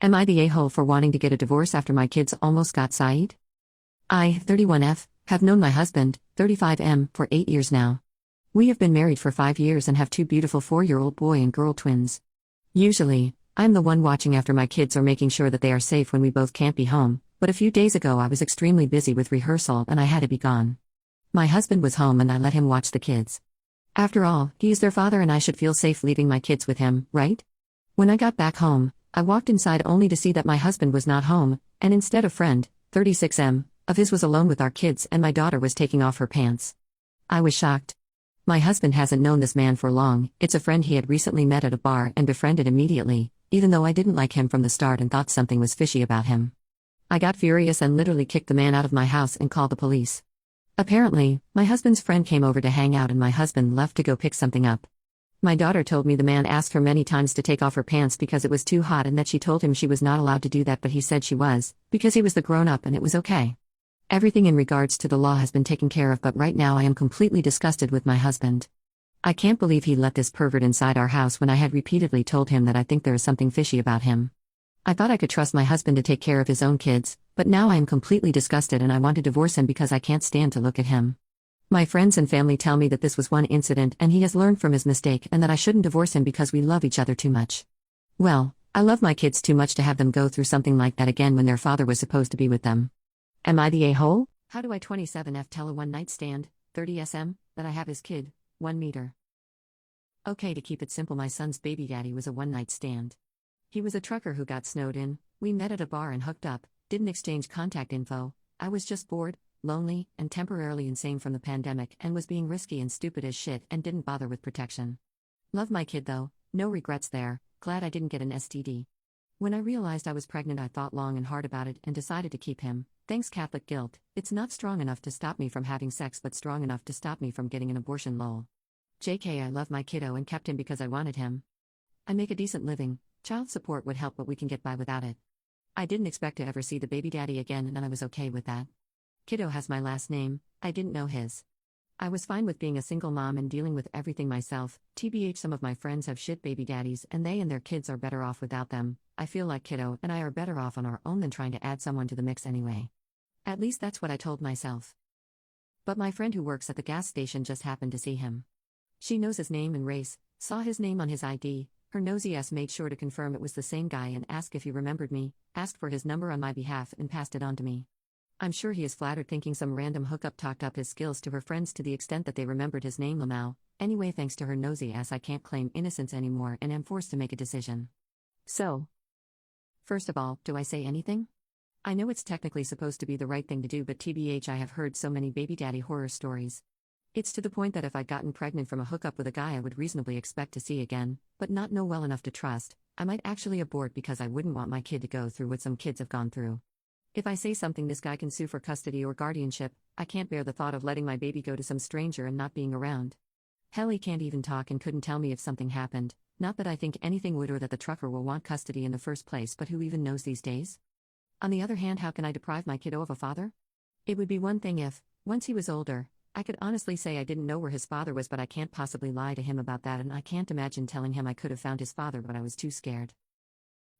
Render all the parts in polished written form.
Am I the a-hole for wanting to get a divorce after my kids almost got Saeed? I, 31F, have known my husband, 35M, for 8 years now. We have been married for 5 years and have 2 beautiful 4-year-old boy and girl twins. Usually, I'm the one watching after my kids or making sure that they are safe when we both can't be home, but a few days ago I was extremely busy with rehearsal and I had to be gone. My husband was home and I let him watch the kids. After all, he is their father and I should feel safe leaving my kids with him, right? When I got back home, I walked inside only to see that my husband was not home, and instead a friend, 36M, of his was alone with our kids and my daughter was taking off her pants. I was shocked. My husband hasn't known this man for long, it's a friend he had recently met at a bar and befriended immediately, even though I didn't like him from the start and thought something was fishy about him. I got furious and literally kicked the man out of my house and called the police. Apparently, my husband's friend came over to hang out and my husband left to go pick something up. My daughter told me the man asked her many times to take off her pants because it was too hot and that she told him she was not allowed to do that, but he said she was, because he was the grown-up and it was okay. Everything in regards to the law has been taken care of, but right now I am completely disgusted with my husband. I can't believe he let this pervert inside our house when I had repeatedly told him that I think there is something fishy about him. I thought I could trust my husband to take care of his own kids, but now I am completely disgusted and I want to divorce him because I can't stand to look at him. My friends and family tell me that this was one incident and he has learned from his mistake and that I shouldn't divorce him because we love each other too much. Well, I love my kids too much to have them go through something like that again when their father was supposed to be with them. Am I the a-hole? How do I 27F tell a one-night stand, 30SM, that I have his kid, 1 meter? Okay, to keep it simple, my son's baby daddy was a one-night stand. He was a trucker who got snowed in, we met at a bar and hooked up, didn't exchange contact info, I was just bored, lonely, and temporarily insane from the pandemic and was being risky and stupid as shit and didn't bother with protection. Love my kid though, no regrets there, glad I didn't get an STD. When I realized I was pregnant I thought long and hard about it and decided to keep him. Thanks Catholic guilt, it's not strong enough to stop me from having sex but strong enough to stop me from getting an abortion lol. JK, I love my kiddo and kept him because I wanted him. I make a decent living, child support would help but we can get by without it. I didn't expect to ever see the baby daddy again and I was okay with that. Kiddo has my last name, I didn't know his. I was fine with being a single mom and dealing with everything myself, TBH some of my friends have shit baby daddies and they and their kids are better off without them. I feel like kiddo and I are better off on our own than trying to add someone to the mix anyway. At least that's what I told myself. But my friend who works at the gas station just happened to see him. She knows his name and race, saw his name on his ID, her nosy ass made sure to confirm it was the same guy and asked if he remembered me, asked for his number on my behalf and passed it on to me. I'm sure he is flattered thinking some random hookup talked up his skills to her friends to the extent that they remembered his name Lamau. Anyway, thanks to her nosy ass I can't claim innocence anymore and am forced to make a decision. So, first of all, do I say anything? I know it's technically supposed to be the right thing to do but TBH I have heard so many baby daddy horror stories. It's to the point that if I'd gotten pregnant from a hookup with a guy I would reasonably expect to see again, but not know well enough to trust, I might actually abort because I wouldn't want my kid to go through what some kids have gone through. If I say something this guy can sue for custody or guardianship, I can't bear the thought of letting my baby go to some stranger and not being around. Hell, he can't even talk and couldn't tell me if something happened, not that I think anything would or that the trucker will want custody in the first place, but who even knows these days? On the other hand, how can I deprive my kiddo of a father? It would be one thing if, once he was older, I could honestly say I didn't know where his father was, but I can't possibly lie to him about that and I can't imagine telling him I could have found his father, but I was too scared.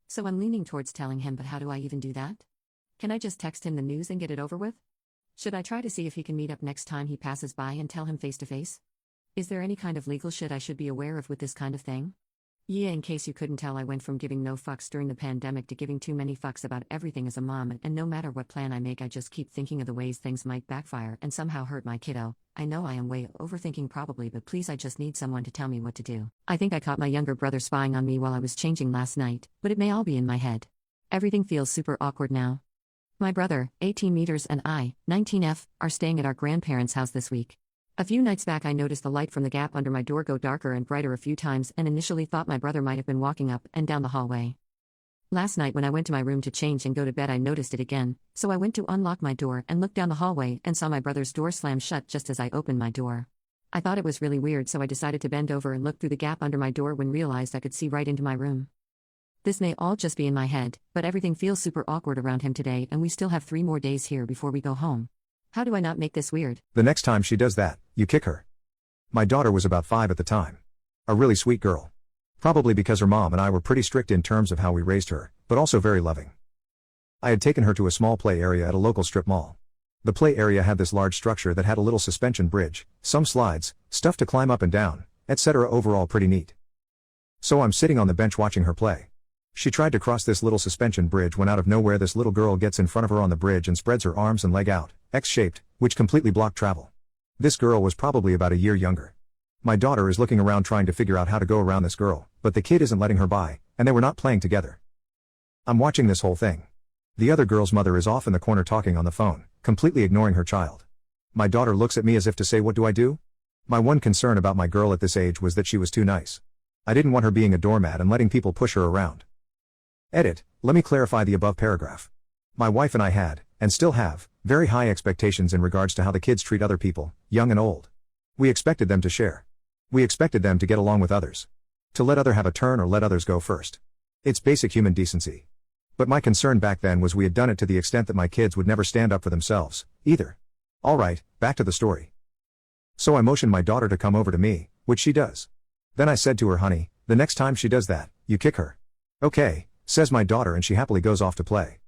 So I'm leaning towards telling him, but how do I even do that? Can I just text him the news and get it over with? Should I try to see if he can meet up next time he passes by and tell him face to face? Is there any kind of legal shit I should be aware of with this kind of thing? Yeah, in case you couldn't tell, I went from giving no fucks during the pandemic to giving too many fucks about everything as a mom, and no matter what plan I make I just keep thinking of the ways things might backfire and somehow hurt my kiddo. I know I am way overthinking probably, but please, I just need someone to tell me what to do. I think I caught my younger brother spying on me while I was changing last night, but it may all be in my head. Everything feels super awkward now. My brother, 18 meters, and I, 19F, are staying at our grandparents' house this week. A few nights back I noticed the light from the gap under my door go darker and brighter a few times and initially thought my brother might have been walking up and down the hallway. Last night when I went to my room to change and go to bed I noticed it again, so I went to unlock my door and looked down the hallway and saw my brother's door slam shut just as I opened my door. I thought it was really weird, so I decided to bend over and look through the gap under my door when realized I could see right into my room. This may all just be in my head, but everything feels super awkward around him today and we still have 3 more days here before we go home. How do I not make this weird? The next time she does that, you kick her. My daughter was about 5 at the time. A really sweet girl. Probably because her mom and I were pretty strict in terms of how we raised her, but also very loving. I had taken her to a small play area at a local strip mall. The play area had this large structure that had a little suspension bridge, some slides, stuff to climb up and down, etc. Overall pretty neat. So I'm sitting on the bench watching her play. She tried to cross this little suspension bridge when out of nowhere this little girl gets in front of her on the bridge and spreads her arms and leg out, X-shaped, which completely blocked travel. This girl was probably about a year younger. My daughter is looking around trying to figure out how to go around this girl, but the kid isn't letting her by, and they were not playing together. I'm watching this whole thing. The other girl's mother is off in the corner talking on the phone, completely ignoring her child. My daughter looks at me as if to say, what do I do? My one concern about my girl at this age was that she was too nice. I didn't want her being a doormat and letting people push her around. Edit, let me clarify the above paragraph. My wife and I had, and still have, very high expectations in regards to how the kids treat other people, young and old. We expected them to share. We expected them to get along with others. To let other have a turn or let others go first. It's basic human decency. But my concern back then was we had done it to the extent that my kids would never stand up for themselves, either. Alright, back to the story. So I motioned my daughter to come over to me, which she does. Then I said to her, honey, the next time she does that, you kick her. Okay, says my daughter, and she happily goes off to play.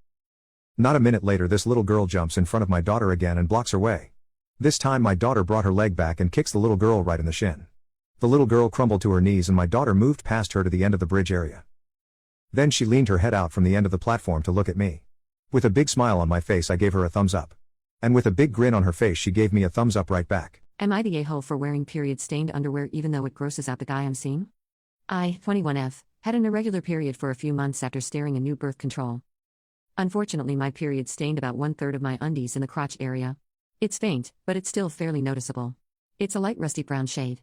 Not a minute later this little girl jumps in front of my daughter again and blocks her way. This time my daughter brought her leg back and kicks the little girl right in the shin. The little girl crumbled to her knees and my daughter moved past her to the end of the bridge area. Then she leaned her head out from the end of the platform to look at me. With a big smile on my face I gave her a thumbs up. And with a big grin on her face she gave me a thumbs up right back. Am I the a-hole for wearing period-stained underwear even though it grosses out the guy I'm seeing? I, 21F, had an irregular period for a few months after starting a new birth control. Unfortunately my period stained about 1/3 of my undies in the crotch area. It's faint, but it's still fairly noticeable. It's a light rusty brown shade.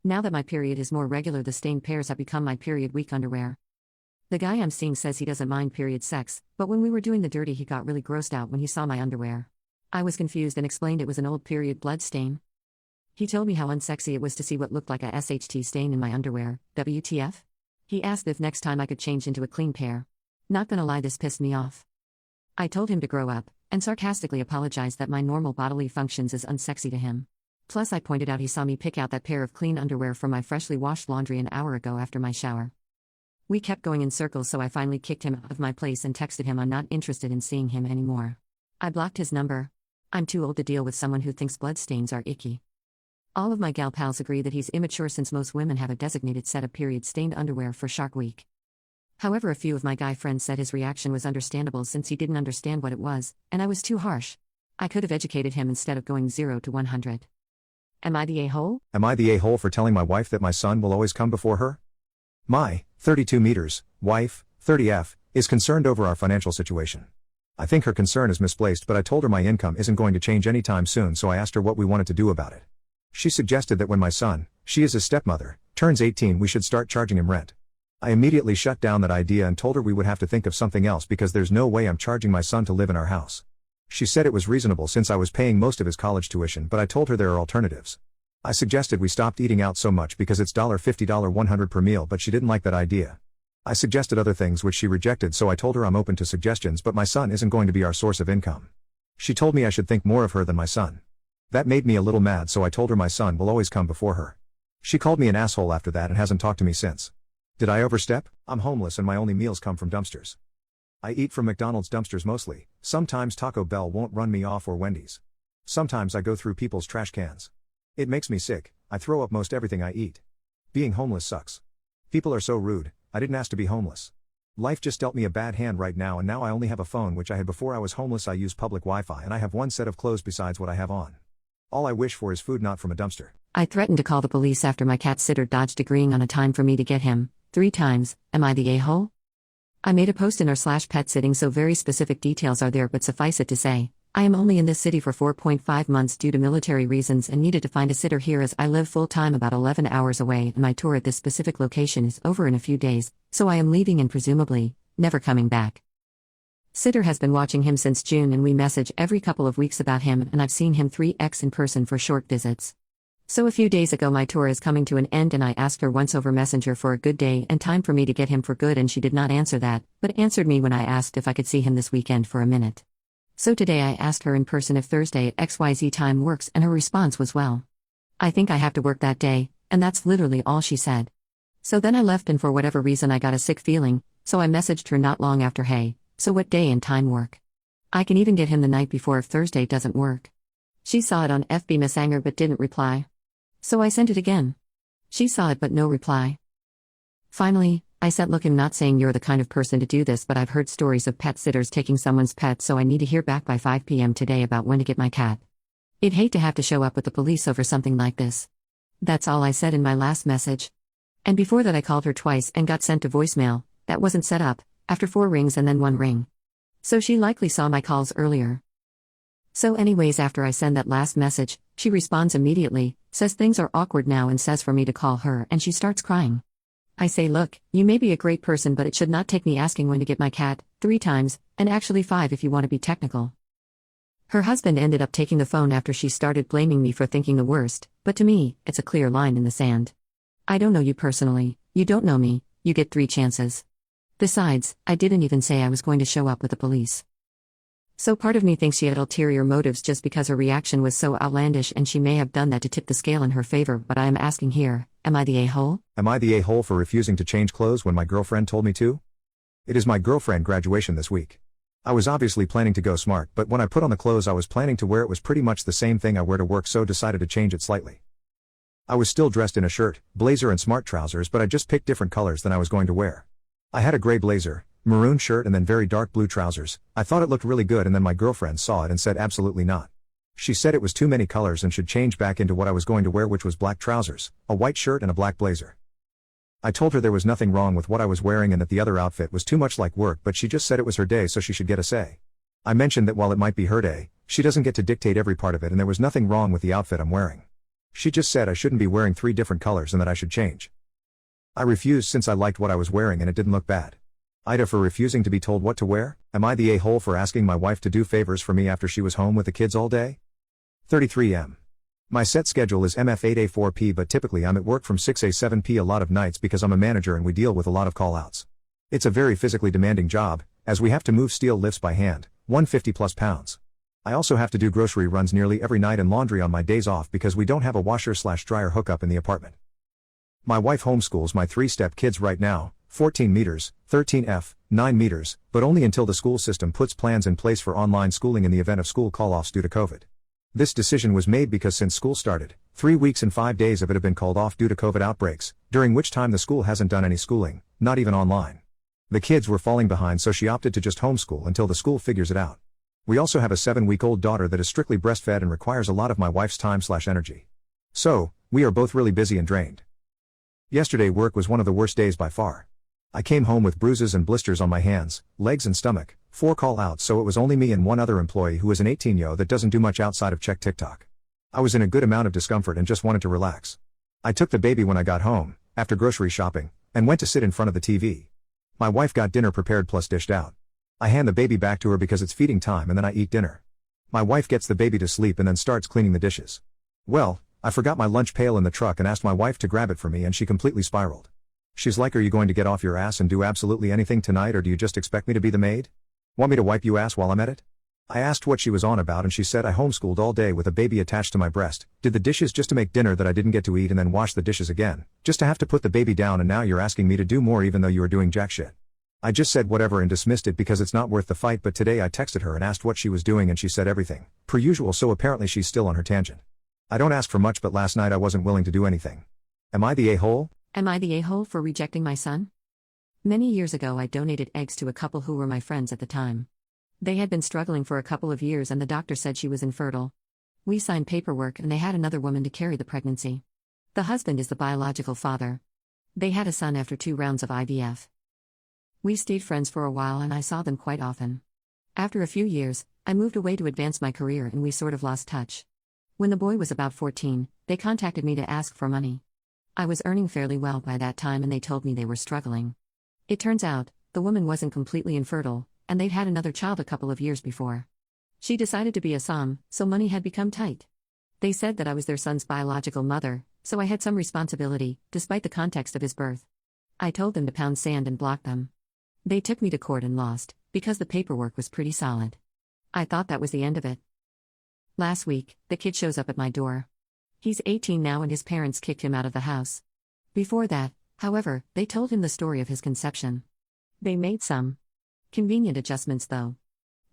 Now that my period is more regular the stained pairs have become my period week underwear. The guy I'm seeing says he doesn't mind period sex, but when we were doing the dirty he got really grossed out when he saw my underwear. I was confused and explained it was an old period blood stain. He told me how unsexy it was to see what looked like a SHT stain in my underwear, WTF? He asked if next time I could change into a clean pair. Not gonna lie, this pissed me off. I told him to grow up, and sarcastically apologized that my normal bodily functions is unsexy to him. Plus I pointed out he saw me pick out that pair of clean underwear from my freshly washed laundry an hour ago after my shower. We kept going in circles so I finally kicked him out of my place and texted him I'm not interested in seeing him anymore. I blocked his number. I'm too old to deal with someone who thinks bloodstains are icky. All of my gal pals agree that he's immature since most women have a designated set of period-stained underwear for Shark Week. However, a few of my guy friends said his reaction was understandable since he didn't understand what it was, and I was too harsh. I could have educated him instead of going 0 to 100. Am I the a-hole? Am I the a-hole for telling my wife that my son will always come before her? My 32 meters wife, 30F, is concerned over our financial situation. I think her concern is misplaced, but I told her my income isn't going to change anytime soon, so I asked her what we wanted to do about it. She suggested that when my son, she is his stepmother, turns 18 we should start charging him rent. I immediately shut down that idea and told her we would have to think of something else because there's no way I'm charging my son to live in our house. She said it was reasonable since I was paying most of his college tuition, but I told her there are alternatives. I suggested we stopped eating out so much because it's $50 $100 per meal, but she didn't like that idea. I suggested other things which she rejected, so I told her I'm open to suggestions, but my son isn't going to be our source of income. She told me I should think more of her than my son. That made me a little mad, so I told her my son will always come before her. She called me an asshole after that and hasn't talked to me since. Did I overstep? I'm homeless and my only meals come from dumpsters. I eat from McDonald's dumpsters mostly. Sometimes Taco Bell won't run me off, or Wendy's. Sometimes I go through people's trash cans. It makes me sick. I throw up most everything I eat. Being homeless sucks. People are so rude. I didn't ask to be homeless. Life just dealt me a bad hand right now, and now I only have a phone which I had before I was homeless. I use public Wi-Fi and I have one set of clothes besides what I have on. All I wish for is food, not from a dumpster. I threatened to call the police after my cat sitter dodged agreeing on a time for me to get him 3 times. Am I the a-hole? I made a post in our/pet sitting, so very specific details are there, but suffice it to say, I am only in this city for 4.5 months due to military reasons and needed to find a sitter here as I live full-time about 11 hours away and my tour at this specific location is over in a few days, so I am leaving and presumably, never coming back. Sitter has been watching him since June and we message every couple of weeks about him, and I've seen him 3x in person for short visits. So a few days ago my tour is coming to an end and I asked her once over Messenger for a good day and time for me to get him for good, and she did not answer that, but answered me when I asked if I could see him this weekend for a minute. So today I asked her in person if Thursday at XYZ time works, and her response was well. I think I have to work that day, and that's literally all she said. So then I left, and for whatever reason I got a sick feeling, So I messaged her not long after, hey, so what day and time work? I can even get him the night before if Thursday doesn't work. She saw it on FB Messenger but didn't reply. So I sent it again. She saw it but no reply. Finally, I said, look, I'm not saying you're the kind of person to do this, but I've heard stories of pet sitters taking someone's pet, so I need to hear back by 5 p.m. today about when to get my cat. I'd hate to have to show up with the police over something like this. That's all I said in my last message. And before that I called her twice and got sent to voicemail. That wasn't set up, after 4 rings and then 1 ring. So she likely saw my calls earlier. So anyways, after I send that last message, she responds immediately, says things are awkward now and says for me to call her, and she starts crying. I say, look, you may be a great person, but it should not take me asking when to get my cat 3 times, and actually 5 if you want to be technical. Her husband ended up taking the phone after she started blaming me for thinking the worst, but to me, it's a clear line in the sand. I don't know you personally, you don't know me, you get 3 chances. Besides, I didn't even say I was going to show up with the police. So part of me thinks she had ulterior motives just because her reaction was so outlandish, and she may have done that to tip the scale in her favor, but I am asking here, am I the a-hole? Am I the a-hole for refusing to change clothes when my girlfriend told me to? It is my girlfriend graduation this week. I was obviously planning to go smart, but when I put on the clothes I was planning to wear, it was pretty much the same thing I wear to work, so decided to change it slightly. I was still dressed in a shirt, blazer and smart trousers, but I just picked different colors than I was going to wear. I had a gray blazer, maroon shirt and then very dark blue trousers. I thought it looked really good, and then my girlfriend saw it and said absolutely not. She said it was too many colors and should change back into what I was going to wear, which was black trousers, a white shirt and a black blazer. I told her there was nothing wrong with what I was wearing and that the other outfit was too much like work, but she just said it was her day so she should get a say. I mentioned that while it might be her day, she doesn't get to dictate every part of it, and there was nothing wrong with the outfit I'm wearing. She just said I shouldn't be wearing 3 different colors and that I should change. I refused since I liked what I was wearing and it didn't look bad. Ida for refusing to be told what to wear. Am I the a-hole for asking my wife to do favors for me after she was home with the kids all day? 33M. My set schedule is MF8A4P, but typically I'm at work from 6A7P a lot of nights because I'm a manager and we deal with a lot of call-outs. It's a very physically demanding job, as we have to move steel lifts by hand, 150 plus pounds. I also have to do grocery runs nearly every night and laundry on my days off because we don't have a washer/dryer hookup in the apartment. My wife homeschools my 3-step kids right now, 14 meters, 13F, 9 meters, but only until the school system puts plans in place for online schooling in the event of school call-offs due to COVID. This decision was made because since school started, 3 weeks and 5 days of it have been called off due to COVID outbreaks, during which time the school hasn't done any schooling, not even online. The kids were falling behind, so she opted to just homeschool until the school figures it out. We also have a 7-week-old daughter that is strictly breastfed and requires a lot of my wife's time/energy. So, we are both really busy and drained. Yesterday work was one of the worst days by far. I came home with bruises and blisters on my hands, legs and stomach, 4 call-outs, so it was only me and one other employee who is an 18-year-old that doesn't do much outside of check TikTok. I was in a good amount of discomfort and just wanted to relax. I took the baby when I got home, after grocery shopping, and went to sit in front of the TV. My wife got dinner prepared plus dished out. I hand the baby back to her because it's feeding time and then I eat dinner. My wife gets the baby to sleep and then starts cleaning the dishes. Well, I forgot my lunch pail in the truck and asked my wife to grab it for me, and she completely spiraled. She's like, "Are you going to get off your ass and do absolutely anything tonight, or do you just expect me to be the maid? Want me to wipe you ass while I'm at it?" I asked what she was on about and she said I homeschooled all day with a baby attached to my breast, did the dishes just to make dinner that I didn't get to eat, and then wash the dishes again, just to have to put the baby down, and now you're asking me to do more even though you are doing jack shit. I just said whatever and dismissed it because it's not worth the fight, but today I texted her and asked what she was doing and she said everything, per usual, so apparently she's still on her tangent. I don't ask for much, but last night I wasn't willing to do anything. Am I the a-hole? Am I the a-hole for rejecting my son? Many years ago I donated eggs to a couple who were my friends at the time. They had been struggling for a couple of years and the doctor said she was infertile. We signed paperwork and they had another woman to carry the pregnancy. The husband is the biological father. They had a son after 2 rounds of IVF. We stayed friends for a while and I saw them quite often. After a few years, I moved away to advance my career and we sort of lost touch. When the boy was about 14, they contacted me to ask for money. I was earning fairly well by that time and they told me they were struggling. It turns out, the woman wasn't completely infertile, and they'd had another child a couple of years before. She decided to be a som, so money had become tight. They said that I was their son's biological mother, so I had some responsibility, despite the context of his birth. I told them to pound sand and block them. They took me to court and lost, because the paperwork was pretty solid. I thought that was the end of it. Last week, the kid shows up at my door. He's 18 now and his parents kicked him out of the house. Before that, however, they told him the story of his conception. They made some convenient adjustments though.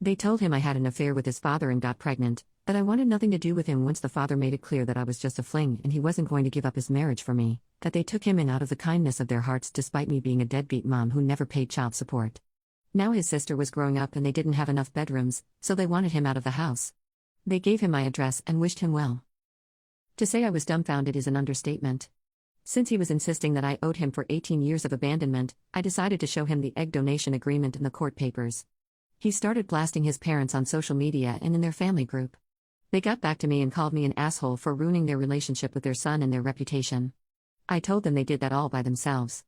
They told him I had an affair with his father and got pregnant, that I wanted nothing to do with him once the father made it clear that I was just a fling and he wasn't going to give up his marriage for me, that they took him in out of the kindness of their hearts despite me being a deadbeat mom who never paid child support. Now his sister was growing up and they didn't have enough bedrooms, so they wanted him out of the house. They gave him my address and wished him well. To say I was dumbfounded is an understatement. Since he was insisting that I owed him for 18 years of abandonment, I decided to show him the egg donation agreement in the court papers. He started blasting his parents on social media and in their family group. They got back to me and called me an asshole for ruining their relationship with their son and their reputation. I told them they did that all by themselves.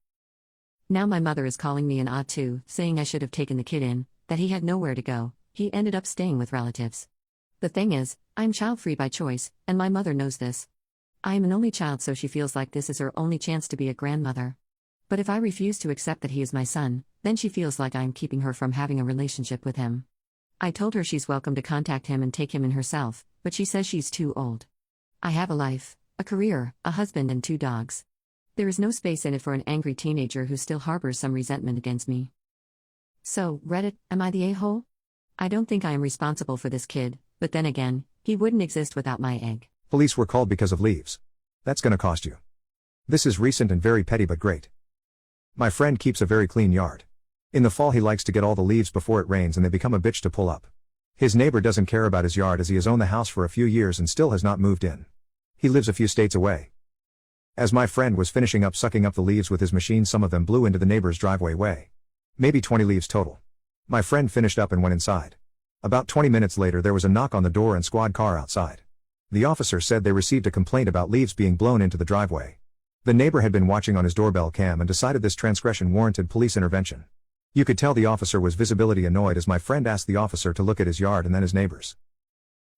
Now my mother is calling me an odd too, saying I should have taken the kid in, that he had nowhere to go, he ended up staying with relatives. The thing is, I'm child-free by choice, and my mother knows this. I am an only child, so she feels like this is her only chance to be a grandmother. But if I refuse to accept that he is my son, then she feels like I am keeping her from having a relationship with him. I told her she's welcome to contact him and take him in herself, but she says she's too old. I have a life, a career, a husband and 2 dogs. There is no space in it for an angry teenager who still harbors some resentment against me. So, Reddit, am I the a-hole? I don't think I am responsible for this kid, but then again, he wouldn't exist without my egg. Police were called because of leaves. That's gonna cost you. This is recent and very petty but great. My friend keeps a very clean yard. In the fall he likes to get all the leaves before it rains and they become a bitch to pull up. His neighbor doesn't care about his yard as he has owned the house for a few years and still has not moved in. He lives a few states away. As my friend was finishing up sucking up the leaves with his machine, some of them blew into the neighbor's driveway way. Maybe 20 leaves total. My friend finished up and went inside. About 20 minutes later there was a knock on the door and squad car outside. The officer said they received a complaint about leaves being blown into the driveway. The neighbor had been watching on his doorbell cam and decided this transgression warranted police intervention. You could tell the officer was visibly annoyed as my friend asked the officer to look at his yard and then his neighbor's.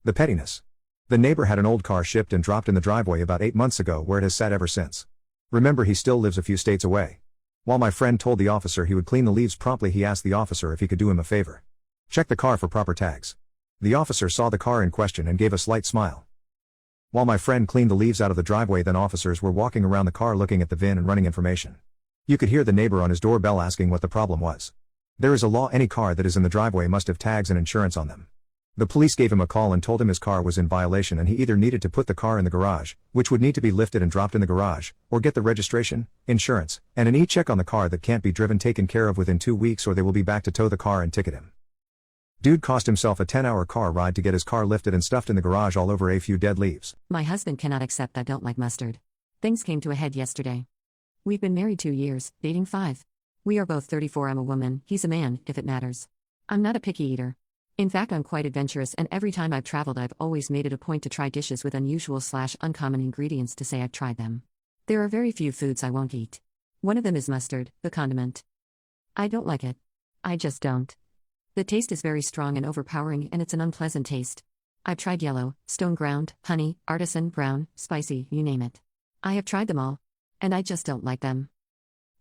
The pettiness. The neighbor had an old car shipped and dropped in the driveway about 8 months ago where it has sat ever since. Remember, he still lives a few states away. While my friend told the officer he would clean the leaves promptly, he asked the officer if he could do him a favor. Check the car for proper tags. The officer saw the car in question and gave a slight smile. While my friend cleaned the leaves out of the driveway, then officers were walking around the car looking at the VIN and running information. You could hear the neighbor on his doorbell asking what the problem was. There is a law, any car that is in the driveway must have tags and insurance on them. The police gave him a call and told him his car was in violation and he either needed to put the car in the garage, which would need to be lifted and dropped in the garage, or get the registration, insurance, and an e-check on the car that can't be driven taken care of within 2 weeks, or they will be back to tow the car and ticket him. Dude cost himself a 10-hour car ride to get his car lifted and stuffed in the garage all over a few dead leaves. My husband cannot accept I don't like mustard. Things came to a head yesterday. We've been married 2 years, dating 5. We are both 34. I'm a woman, he's a man, if it matters. I'm not a picky eater. In fact, I'm quite adventurous, and every time I've traveled I've always made it a point to try dishes with unusual/uncommon ingredients to say I've tried them. There are very few foods I won't eat. One of them is mustard, the condiment. I don't like it. I just don't. The taste is very strong and overpowering, and it's an unpleasant taste. I've tried yellow, stone ground, honey, artisan, brown, spicy, you name it. I have tried them all. And I just don't like them.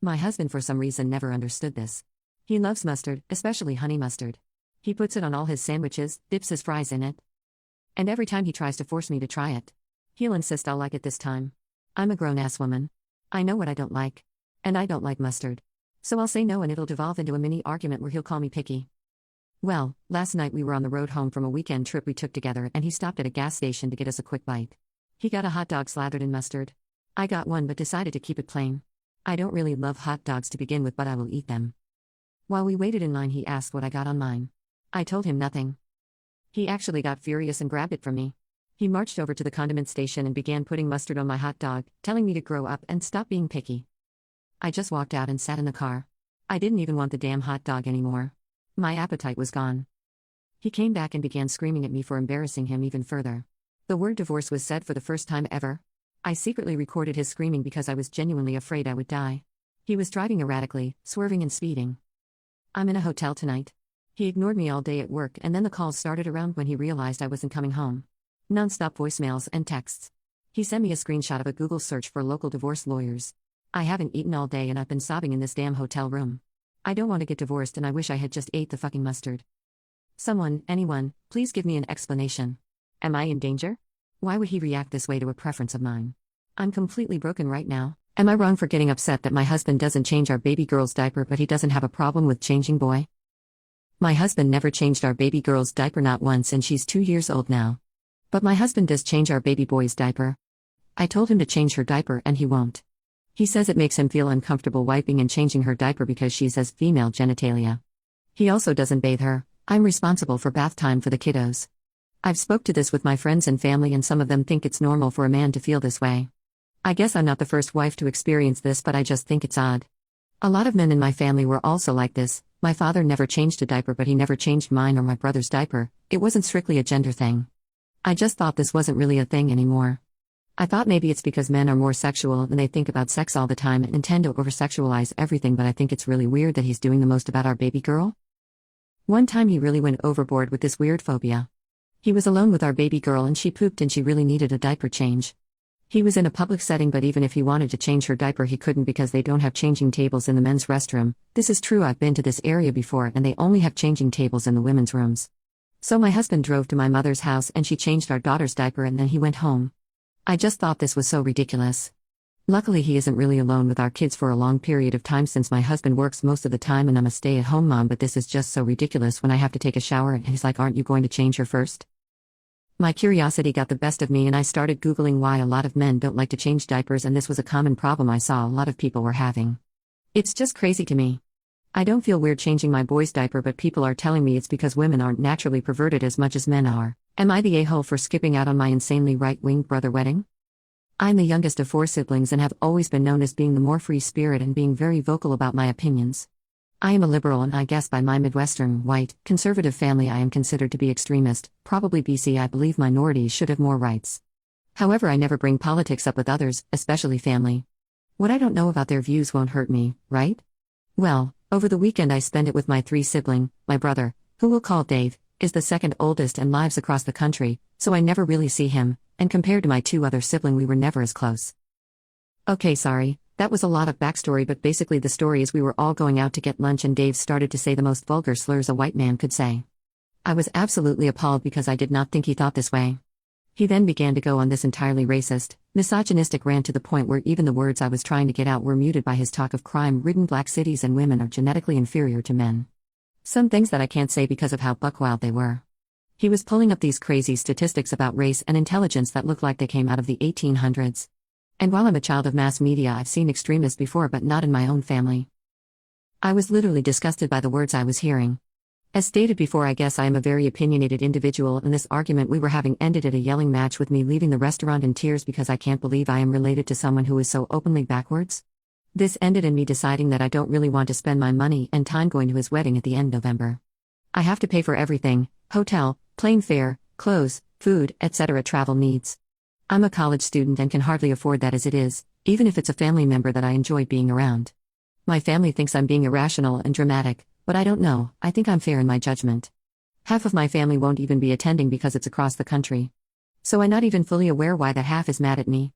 My husband for some reason never understood this. He loves mustard, especially honey mustard. He puts it on all his sandwiches, dips his fries in it. And every time he tries to force me to try it, he'll insist I'll like it this time. I'm a grown-ass woman. I know what I don't like. And I don't like mustard. So I'll say no and it'll devolve into a mini argument where he'll call me picky. Well, last night we were on the road home from a weekend trip we took together and he stopped at a gas station to get us a quick bite. He got a hot dog slathered in mustard. I got one but decided to keep it plain. I don't really love hot dogs to begin with, but I will eat them. While we waited in line he asked what I got on mine. I told him nothing. He actually got furious and grabbed it from me. He marched over to the condiment station and began putting mustard on my hot dog, telling me to grow up and stop being picky. I just walked out and sat in the car. I didn't even want the damn hot dog anymore. My appetite was gone. He came back and began screaming at me for embarrassing him even further. The word divorce was said for the first time ever. I secretly recorded his screaming because I was genuinely afraid I would die. He was driving erratically, swerving and speeding. I'm in a hotel tonight. He ignored me all day at work, and then the calls started around when he realized I wasn't coming home. Non-stop voicemails and texts. He sent me a screenshot of a Google search for local divorce lawyers. I haven't eaten all day and I've been sobbing in this damn hotel room. I don't want to get divorced and I wish I had just ate the fucking mustard. Someone, anyone, please give me an explanation. Am I in danger? Why would he react this way to a preference of mine? I'm completely broken right now, Am I wrong for getting upset that my husband doesn't change our baby girl's diaper but he doesn't have a problem with changing boy? My husband never changed our baby girl's diaper, not once, and she's 2 years old now. But my husband does change our baby boy's diaper. I told him to change her diaper and he won't. He says it makes him feel uncomfortable wiping and changing her diaper because she has female genitalia. He also doesn't bathe her. I'm responsible for bath time for the kiddos. I've spoke to this with my friends and family and some of them think it's normal for a man to feel this way. I guess I'm not the first wife to experience this, but I just think it's odd. A lot of men in my family were also like this. My father never changed a diaper, but he never changed mine or my brother's diaper. It wasn't strictly a gender thing. I just thought this wasn't really a thing anymore. I thought maybe it's because men are more sexual and they think about sex all the time and tend to over-sexualize everything, but I think it's really weird that he's doing the most about our baby girl. One time he really went overboard with this weird phobia. He was alone with our baby girl and she pooped and she really needed a diaper change. He was in a public setting, but even if he wanted to change her diaper he couldn't because they don't have changing tables in the men's restroom. This is true, I've been to this area before and they only have changing tables in the women's rooms. So my husband drove to my mother's house and she changed our daughter's diaper and then he went home. I just thought this was so ridiculous. Luckily he isn't really alone with our kids for a long period of time since my husband works most of the time and I'm a stay-at-home mom, but this is just so ridiculous when I have to take a shower and he's like, "Aren't you going to change her first?" My curiosity got the best of me and I started Googling why a lot of men don't like to change diapers, and this was a common problem I saw a lot of people were having. It's just crazy to me. I don't feel weird changing my boy's diaper, but people are telling me it's because women aren't naturally perverted as much as men are. Am I the a-hole for skipping out on my insanely right-wing brother wedding? I'm the youngest of 4 siblings and have always been known as being the more free spirit and being very vocal about my opinions. I am a liberal and I guess by my Midwestern, white, conservative family I am considered to be extremist, probably BC. I believe minorities should have more rights. However, I never bring politics up with others, especially family. What I don't know about their views won't hurt me, right? Well, over the weekend I spent it with my 3 sibling. My brother, who we'll call Dave, is the second oldest and lives across the country, so I never really see him, and compared to my 2 other siblings we were never as close. Okay, sorry. That was a lot of backstory, but basically the story is we were all going out to get lunch and Dave started to say the most vulgar slurs a white man could say. I was absolutely appalled because I did not think he thought this way. He then began to go on this entirely racist, misogynistic rant to the point where even the words I was trying to get out were muted by his talk of crime-ridden black cities and women are genetically inferior to men. Some things that I can't say because of how buck-wild they were. He was pulling up these crazy statistics about race and intelligence that looked like they came out of the 1800s. And while I'm a child of mass media, I've seen extremists before, but not in my own family. I was literally disgusted by the words I was hearing. As stated before, I guess I am a very opinionated individual, and this argument we were having ended at a yelling match with me leaving the restaurant in tears because I can't believe I am related to someone who is so openly backwards. This ended in me deciding that I don't really want to spend my money and time going to his wedding at the end of November. I have to pay for everything: hotel, plane fare, clothes, food, etc., travel needs. I'm a college student and can hardly afford that as it is, even if it's a family member that I enjoy being around. My family thinks I'm being irrational and dramatic, but I don't know, I think I'm fair in my judgment. Half of my family won't even be attending because it's across the country. So I'm not even fully aware why that half is mad at me.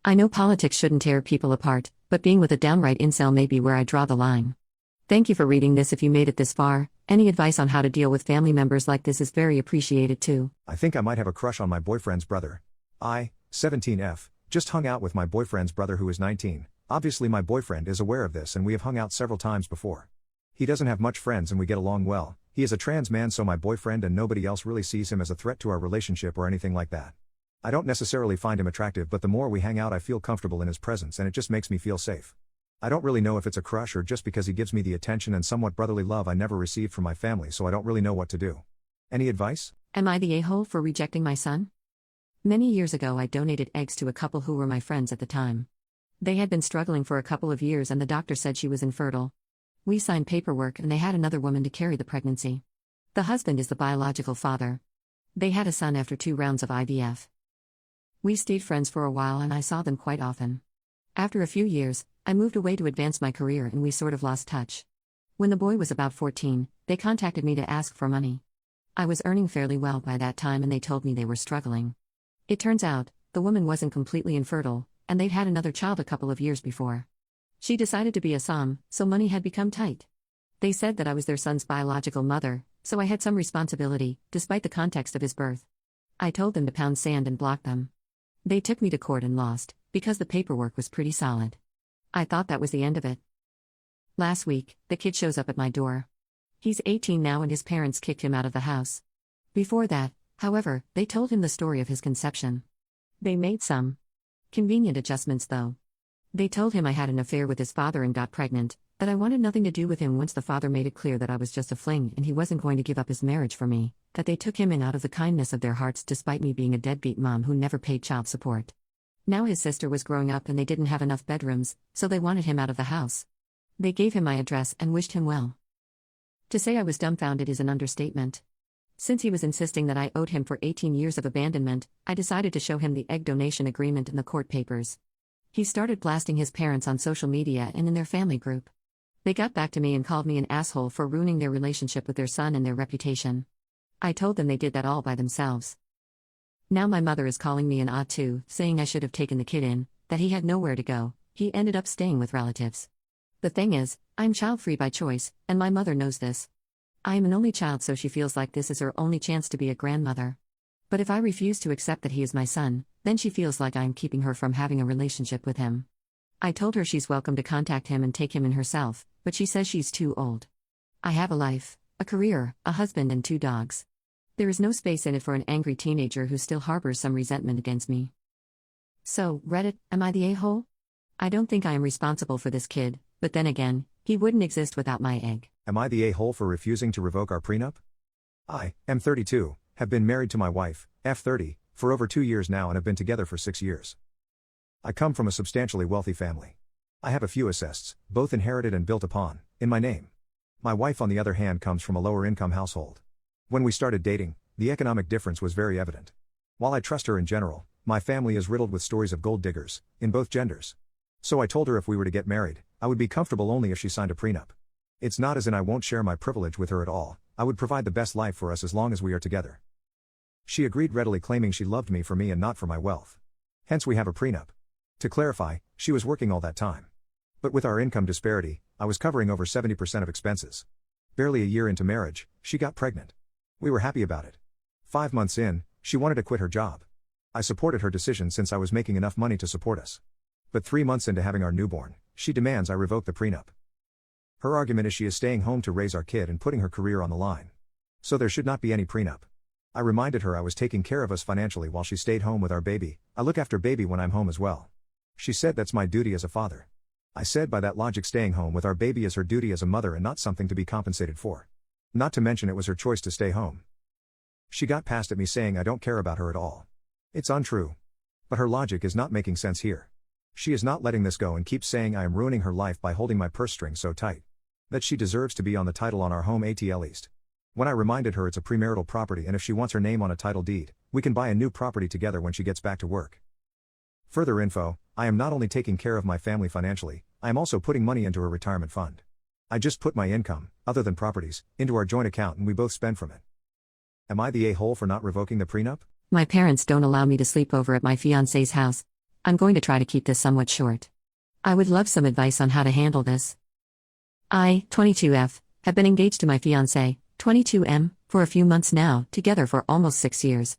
I know politics shouldn't tear people apart, but being with a downright incel may be where I draw the line. Thank you for reading this if you made it this far. Any advice on how to deal with family members like this is very appreciated too. I think I might have a crush on my boyfriend's brother. 17F, just hung out with my boyfriend's brother who is 19. Obviously my boyfriend is aware of this and we have hung out several times before. He doesn't have much friends and we get along well. He is a trans man, so my boyfriend and nobody else really sees him as a threat to our relationship or anything like that. I don't necessarily find him attractive, but the more we hang out I feel comfortable in his presence and it just makes me feel safe. I don't really know if it's a crush or just because he gives me the attention and somewhat brotherly love I never received from my family, so I don't really know what to do. Any advice? Am I the a-hole for rejecting my son? Many years ago I donated eggs to a couple who were my friends at the time. They had been struggling for a couple of years and the doctor said she was infertile. We signed paperwork and they had another woman to carry the pregnancy. The husband is the biological father. They had a son after 2 rounds of IVF. We stayed friends for a while and I saw them quite often. After a few years, I moved away to advance my career and we sort of lost touch. When the boy was about 14, they contacted me to ask for money. I was earning fairly well by that time and they told me they were struggling. It turns out, the woman wasn't completely infertile, and they'd had another child a couple of years before. She decided to be a som, so money had become tight. They said that I was their son's biological mother, so I had some responsibility, despite the context of his birth. I told them to pound sand and block them. They took me to court and lost, because the paperwork was pretty solid. I thought that was the end of it. Last week, the kid shows up at my door. He's 18 now and his parents kicked him out of the house. Before that, however, they told him the story of his conception. They made some convenient adjustments though. They told him I had an affair with his father and got pregnant, that I wanted nothing to do with him once the father made it clear that I was just a fling and he wasn't going to give up his marriage for me, that they took him in out of the kindness of their hearts despite me being a deadbeat mom who never paid child support. Now his sister was growing up and they didn't have enough bedrooms, so they wanted him out of the house. They gave him my address and wished him well. To say I was dumbfounded is an understatement. Since he was insisting that I owed him for 18 years of abandonment, I decided to show him the egg donation agreement in the court papers. He started blasting his parents on social media and in their family group. They got back to me and called me an asshole for ruining their relationship with their son and their reputation. I told them they did that all by themselves. Now my mother is calling me an odd too, saying I should have taken the kid in, that he had nowhere to go, he ended up staying with relatives. The thing is, I'm child-free by choice, and my mother knows this. I am an only child, so she feels like this is her only chance to be a grandmother. But if I refuse to accept that he is my son, then she feels like I am keeping her from having a relationship with him. I told her she's welcome to contact him and take him in herself, but she says she's too old. I have a life, a career, a husband and 2 dogs. There is no space in it for an angry teenager who still harbors some resentment against me. So, Reddit, am I the a-hole? I don't think I am responsible for this kid, but then again, he wouldn't exist without my egg. Am I the a-hole for refusing to revoke our prenup? I am 32, have been married to my wife, F30, for over 2 years now and have been together for 6 years. I come from a substantially wealthy family. I have a few assets, both inherited and built upon, in my name. My wife on the other hand comes from a lower income household. When we started dating, the economic difference was very evident. While I trust her in general, my family is riddled with stories of gold diggers, in both genders. So I told her if we were to get married, I would be comfortable only if she signed a prenup. It's not as in I won't share my privilege with her at all, I would provide the best life for us as long as we are together. She agreed readily, claiming she loved me for me and not for my wealth. Hence we have a prenup. To clarify, she was working all that time. But with our income disparity, I was covering over 70% of expenses. Barely a year into marriage, she got pregnant. We were happy about it. 5 months in, she wanted to quit her job. I supported her decision since I was making enough money to support us. But 3 months into having our newborn, she demands I revoke the prenup. Her argument is she is staying home to raise our kid and putting her career on the line. So there should not be any prenup. I reminded her I was taking care of us financially while she stayed home with our baby. I look after baby when I'm home as well. She said that's my duty as a father. I said by that logic staying home with our baby is her duty as a mother and not something to be compensated for. Not to mention it was her choice to stay home. She got past at me saying I don't care about her at all. It's untrue. But her logic is not making sense here. She is not letting this go and keeps saying I am ruining her life by holding my purse strings so tight. That she deserves to be on the title on our home ATL East. When I reminded her it's a premarital property and if she wants her name on a title deed, we can buy a new property together when she gets back to work. Further info, I am not only taking care of my family financially, I am also putting money into a retirement fund. I just put my income, other than properties, into our joint account and we both spend from it. Am I the a-hole for not revoking the prenup? My parents don't allow me to sleep over at my fiancé's house. I'm going to try to keep this somewhat short. I would love some advice on how to handle this. I, 22F, have been engaged to my fiancé, 22M, for a few months now, together for almost 6 years.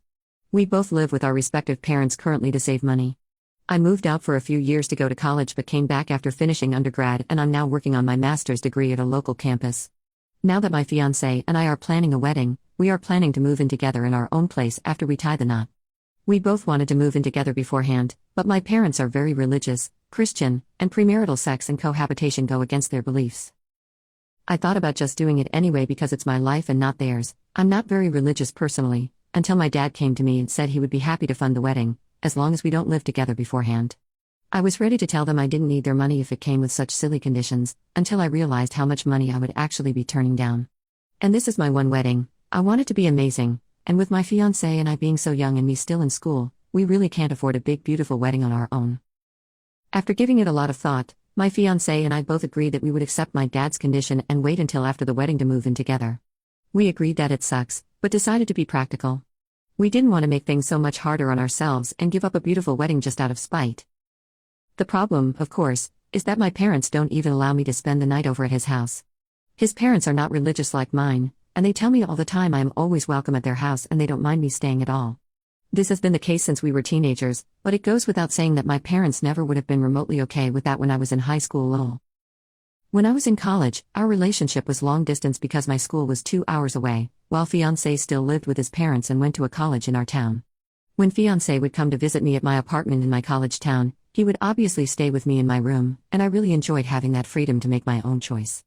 We both live with our respective parents currently to save money. I moved out for a few years to go to college but came back after finishing undergrad and I'm now working on my master's degree at a local campus. Now that my fiancé and I are planning a wedding, we are planning to move in together in our own place after we tie the knot. We both wanted to move in together beforehand, but my parents are very religious, Christian, and premarital sex and cohabitation go against their beliefs. I thought about just doing it anyway because it's my life and not theirs. I'm not very religious personally, until my dad came to me and said he would be happy to fund the wedding, as long as we don't live together beforehand. I was ready to tell them I didn't need their money if it came with such silly conditions, until I realized how much money I would actually be turning down. And this is my one wedding. I want it to be amazing, and with my fiancé and I being so young and me still in school, we really can't afford a big beautiful wedding on our own. After giving it a lot of thought, my fiancé and I both agreed that we would accept my dad's condition and wait until after the wedding to move in together. We agreed that it sucks, but decided to be practical. We didn't want to make things so much harder on ourselves and give up a beautiful wedding just out of spite. The problem, of course, is that my parents don't even allow me to spend the night over at his house. His parents are not religious like mine, and they tell me all the time I am always welcome at their house and they don't mind me staying at all. This has been the case since we were teenagers, but it goes without saying that my parents never would have been remotely okay with that when I was in high school. Lol. When I was in college, our relationship was long distance because my school was 2 hours away, while fiancé still lived with his parents and went to a college in our town. When fiancé would come to visit me at my apartment in my college town, he would obviously stay with me in my room, and I really enjoyed having that freedom to make my own choice.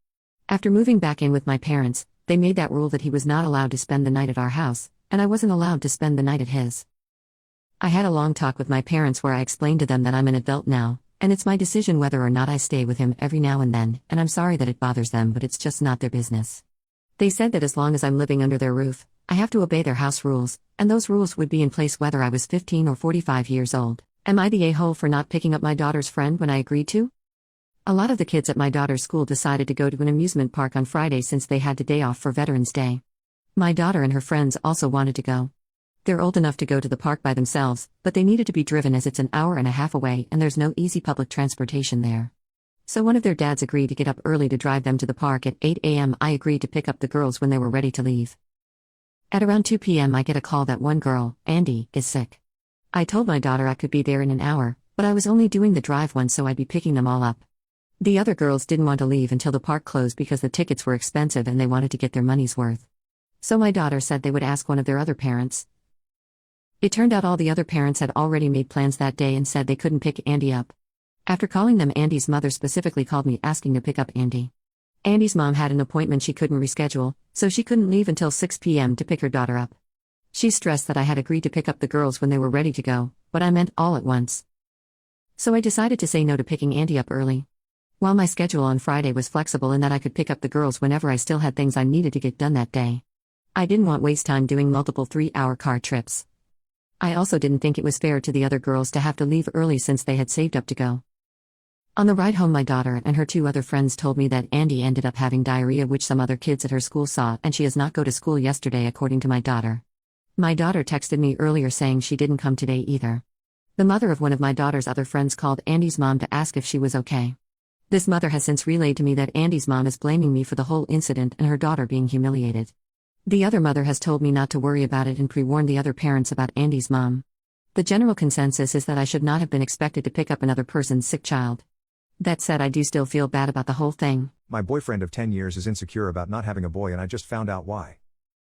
After moving back in with my parents, they made that rule that he was not allowed to spend the night at our house, and I wasn't allowed to spend the night at his. I had a long talk with my parents where I explained to them that I'm an adult now, and it's my decision whether or not I stay with him every now and then, and I'm sorry that it bothers them, but it's just not their business. They said that as long as I'm living under their roof, I have to obey their house rules, and those rules would be in place whether I was 15 or 45 years old. Am I the a-hole for not picking up my daughter's friend when I agreed to? A lot of the kids at my daughter's school decided to go to an amusement park on Friday since they had the day off for Veterans Day. My daughter and her friends also wanted to go. They're old enough to go to the park by themselves, but they needed to be driven as it's an hour and a half away and there's no easy public transportation there. So one of their dads agreed to get up early to drive them to the park at 8 a.m. I agreed to pick up the girls when they were ready to leave. At around 2 p.m. I get a call that one girl, Andy, is sick. I told my daughter I could be there in an hour, but I was only doing the drive once so I'd be picking them all up. The other girls didn't want to leave until the park closed because the tickets were expensive and they wanted to get their money's worth. So my daughter said they would ask one of their other parents. It turned out all the other parents had already made plans that day and said they couldn't pick Andy up. After calling them, Andy's mother specifically called me asking to pick up Andy. Andy's mom had an appointment she couldn't reschedule, so she couldn't leave until 6 p.m. to pick her daughter up. She stressed that I had agreed to pick up the girls when they were ready to go, but I meant all at once. So I decided to say no to picking Andy up early. While my schedule on Friday was flexible in that I could pick up the girls whenever I still had things I needed to get done that day, I didn't want waste time doing multiple 3-hour car trips. I also didn't think it was fair to the other girls to have to leave early since they had saved up to go. On the ride home, my daughter and her 2 other friends told me that Andy ended up having diarrhea, which some other kids at her school saw, and she has not go to school yesterday according to my daughter. My daughter texted me earlier saying she didn't come today either. The mother of one of my daughter's other friends called Andy's mom to ask if she was okay. This mother has since relayed to me that Andy's mom is blaming me for the whole incident and her daughter being humiliated. The other mother has told me not to worry about it and pre-warned the other parents about Andy's mom. The general consensus is that I should not have been expected to pick up another person's sick child. That said, I do still feel bad about the whole thing. My boyfriend of 10 years is insecure about not having a boy and I just found out why.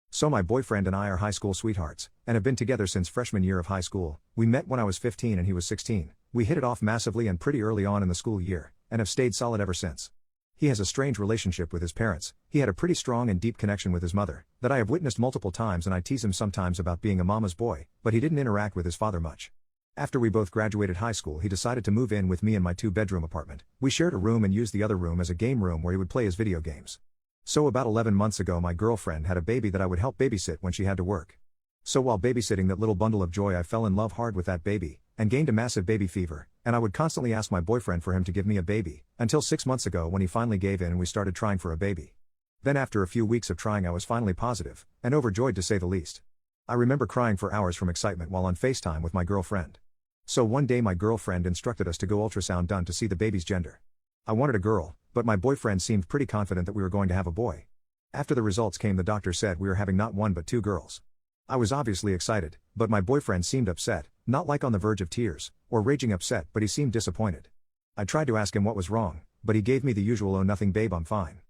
So my boyfriend and I are high school sweethearts, and have been together since freshman year of high school. We met when I was 15 and he was 16. We hit it off massively and pretty early on in the school year, and have stayed solid ever since. He has a strange relationship with his parents. He had a pretty strong and deep connection with his mother, that I have witnessed multiple times, and I tease him sometimes about being a mama's boy, but he didn't interact with his father much. After we both graduated high school, he decided to move in with me in my 2-bedroom apartment. We shared a room and used the other room as a game room where he would play his video games. So about 11 months ago, my girlfriend had a baby that I would help babysit when she had to work. So while babysitting that little bundle of joy, I fell in love hard with that baby, and gained a massive baby fever, and I would constantly ask my boyfriend for him to give me a baby, until 6 months ago when he finally gave in and we started trying for a baby. Then after a few weeks of trying, I was finally positive, and overjoyed to say the least. I remember crying for hours from excitement while on FaceTime with my girlfriend. So one day my girlfriend instructed us to go ultrasound done to see the baby's gender. I wanted a girl, but my boyfriend seemed pretty confident that we were going to have a boy. After the results came, the doctor said we were having not 1 but 2 girls. I was obviously excited, but my boyfriend seemed upset, not like on the verge of tears, or raging upset, but he seemed disappointed. I tried to ask him what was wrong, but he gave me the usual "oh nothing babe, I'm fine."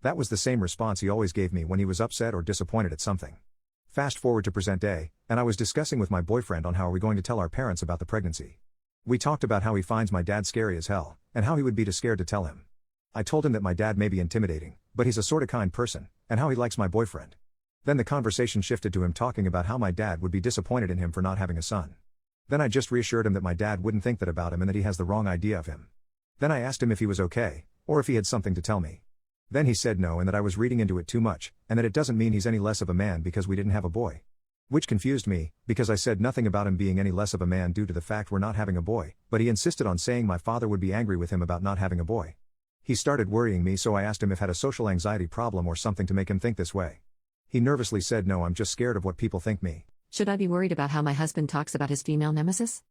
That was the same response he always gave me when he was upset or disappointed at something. Fast forward to present day, and I was discussing with my boyfriend on how are we going to tell our parents about the pregnancy. We talked about how he finds my dad scary as hell, and how he would be too scared to tell him. I told him that my dad may be intimidating, but he's a sorta kind person, and how he likes my boyfriend. Then the conversation shifted to him talking about how my dad would be disappointed in him for not having a son. Then I just reassured him that my dad wouldn't think that about him and that he has the wrong idea of him. Then I asked him if he was okay, or if he had something to tell me. Then he said no, and that I was reading into it too much, and that it doesn't mean he's any less of a man because we didn't have a boy. Which confused me, because I said nothing about him being any less of a man due to the fact we're not having a boy, but he insisted on saying my father would be angry with him about not having a boy. He started worrying me, so I asked him if had a social anxiety problem or something to make him think this way. He nervously said no, I'm just scared of what people think me. Should I be worried about how my husband talks about his female nemesis?